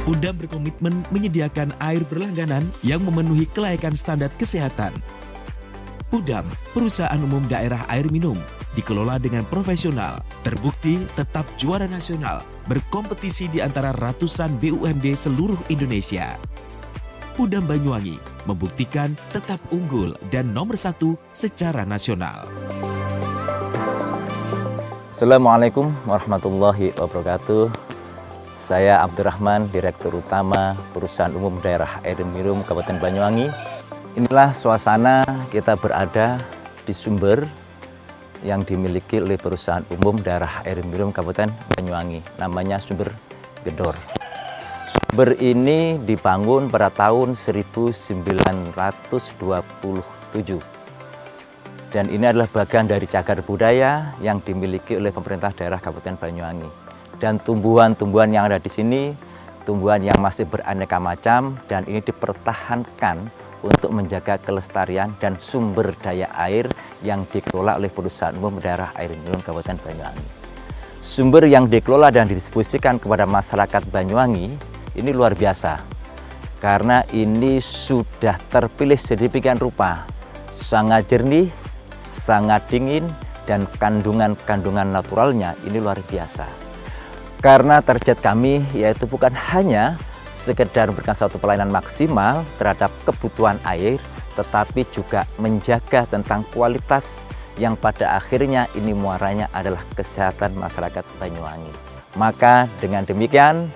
Pudam berkomitmen menyediakan air berlangganan yang memenuhi kelayakan standar kesehatan. Pudam, perusahaan umum daerah air minum, dikelola dengan profesional, terbukti tetap juara nasional, berkompetisi di antara ratusan BUMD seluruh Indonesia. Pudam Banyuwangi membuktikan tetap unggul dan nomor 1 secara nasional. Assalamualaikum warahmatullahi wabarakatuh. Saya Abdurrahman, Direktur Utama Perusahaan Umum Daerah Air Minum Kabupaten Banyuwangi. Inilah suasana kita berada di sumber yang dimiliki oleh Perusahaan Umum Daerah Air Minum Kabupaten Banyuwangi. Namanya Sumber Gedor. Sumber ini dibangun pada tahun 1927. Dan ini adalah bagian dari cagar budaya yang dimiliki oleh pemerintah daerah Kabupaten Banyuwangi. Dan tumbuhan-tumbuhan yang ada di sini, tumbuhan yang masih beraneka macam dan ini dipertahankan untuk menjaga kelestarian dan sumber daya air yang dikelola oleh Perusahaan Umum Daerah Air Minum Kabupaten Banyuwangi. Sumber yang dikelola dan didistribusikan kepada masyarakat Banyuwangi ini luar biasa, karena ini sudah terpilih sedemikian rupa, sangat jernih, sangat dingin, dan kandungan-kandungan naturalnya ini luar biasa. Karena target kami yaitu bukan hanya sekedar memberikan suatu pelayanan maksimal terhadap kebutuhan air, tetapi juga menjaga tentang kualitas yang pada akhirnya ini muaranya adalah kesehatan masyarakat Banyuwangi. Maka dengan demikian,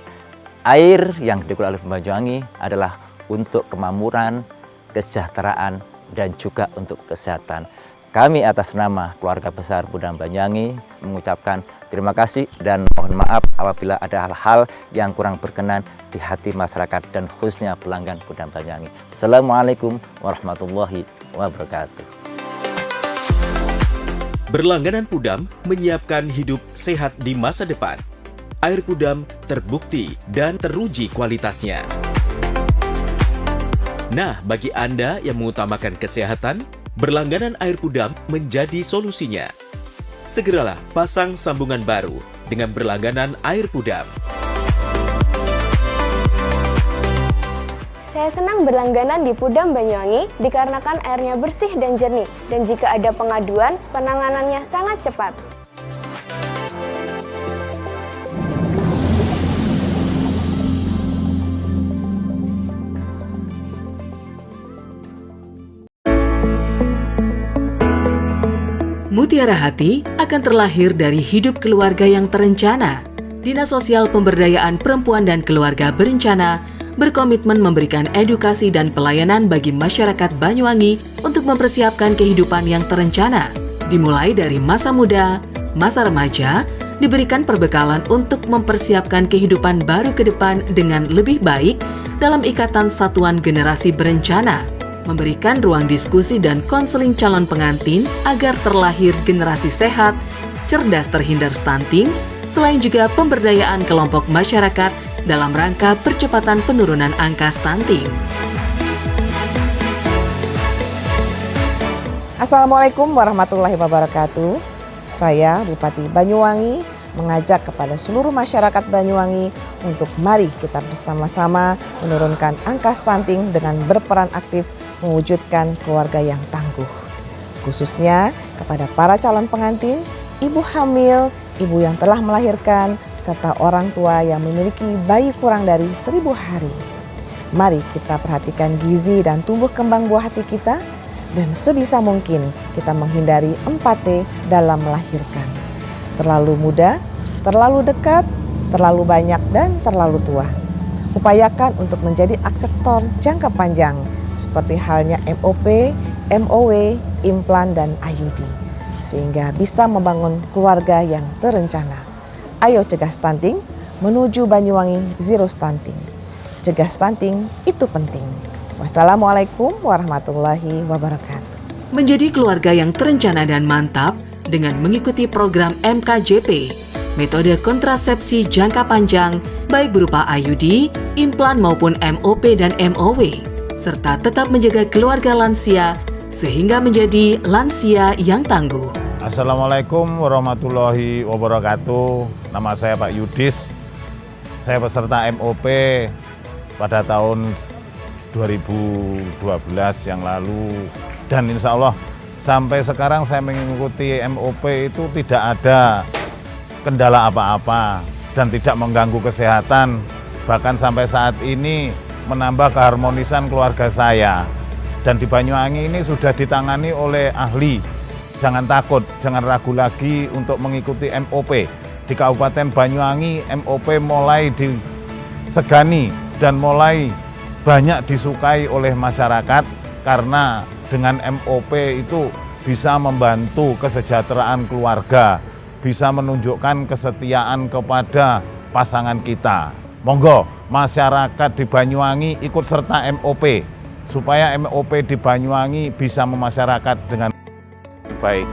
air yang dikelola oleh Banyuwangi adalah untuk kemakmuran, kesejahteraan, dan juga untuk kesehatan. Kami atas nama keluarga besar Pudam Banyuwangi mengucapkan terima kasih dan mohon maaf apabila ada hal-hal yang kurang berkenan di hati masyarakat dan khususnya pelanggan Pudam Banyuwangi. Assalamualaikum warahmatullahi wabarakatuh. Berlangganan Pudam menyiapkan hidup sehat di masa depan. Air Pudam terbukti dan teruji kualitasnya. Nah, bagi Anda yang mengutamakan kesehatan, berlangganan air Pudam menjadi solusinya. Segeralah pasang sambungan baru dengan berlangganan air Pudam. Saya senang berlangganan di Pudam Banyuwangi dikarenakan airnya bersih dan jernih, dan jika ada pengaduan, penanganannya sangat cepat. Mutiara Hati akan terlahir dari hidup keluarga yang terencana. Dinas Sosial Pemberdayaan Perempuan dan Keluarga Berencana berkomitmen memberikan edukasi dan pelayanan bagi masyarakat Banyuwangi untuk mempersiapkan kehidupan yang terencana. Dimulai dari masa muda, masa remaja, diberikan perbekalan untuk mempersiapkan kehidupan baru ke depan dengan lebih baik dalam ikatan satuan generasi berencana. Memberikan ruang diskusi dan konseling calon pengantin agar terlahir generasi sehat, cerdas terhindar stunting, selain juga pemberdayaan kelompok masyarakat dalam rangka percepatan penurunan angka stunting. Assalamualaikum warahmatullahi wabarakatuh. Saya Bupati Banyuwangi mengajak kepada seluruh masyarakat Banyuwangi untuk mari kita bersama-sama menurunkan angka stunting dengan berperan aktif mewujudkan keluarga yang tangguh. Khususnya kepada para calon pengantin, ibu hamil, ibu yang telah melahirkan, serta orang tua yang memiliki bayi kurang dari 1000 hari. Mari kita perhatikan gizi dan tumbuh kembang buah hati kita, dan sebisa mungkin kita menghindari 4T dalam melahirkan. Terlalu muda, terlalu dekat, terlalu banyak, dan terlalu tua. Upayakan untuk menjadi akseptor jangka panjang, seperti halnya MOP, MOW, implan, dan IUD, sehingga bisa membangun keluarga yang terencana. Ayo cegah stunting, menuju Banyuwangi Zero Stunting. Cegah stunting itu penting. Wassalamualaikum warahmatullahi wabarakatuh. Menjadi keluarga yang terencana dan mantap dengan mengikuti program MKJP, metode kontrasepsi jangka panjang, baik berupa IUD, implan maupun MOP dan MOW, serta tetap menjaga keluarga lansia sehingga menjadi lansia yang tangguh. Assalamualaikum warahmatullahi wabarakatuh. Nama saya Pak Yudis. Saya peserta MOP pada tahun 2012 yang lalu, dan insya Allah sampai sekarang saya mengikuti MOP itu tidak ada kendala apa-apa dan tidak mengganggu kesehatan. Bahkan sampai saat ini menambah keharmonisan keluarga saya. Dan di Banyuwangi ini sudah ditangani oleh ahli. Jangan takut, jangan ragu lagi untuk mengikuti MOP. Di Kabupaten Banyuwangi MOP mulai disegani dan mulai banyak disukai oleh masyarakat, karena dengan MOP itu bisa membantu kesejahteraan keluarga, bisa menunjukkan kesetiaan kepada pasangan kita. Monggo masyarakat di Banyuwangi ikut serta MOP, supaya MOP di Banyuwangi bisa memasyarakat dengan baik.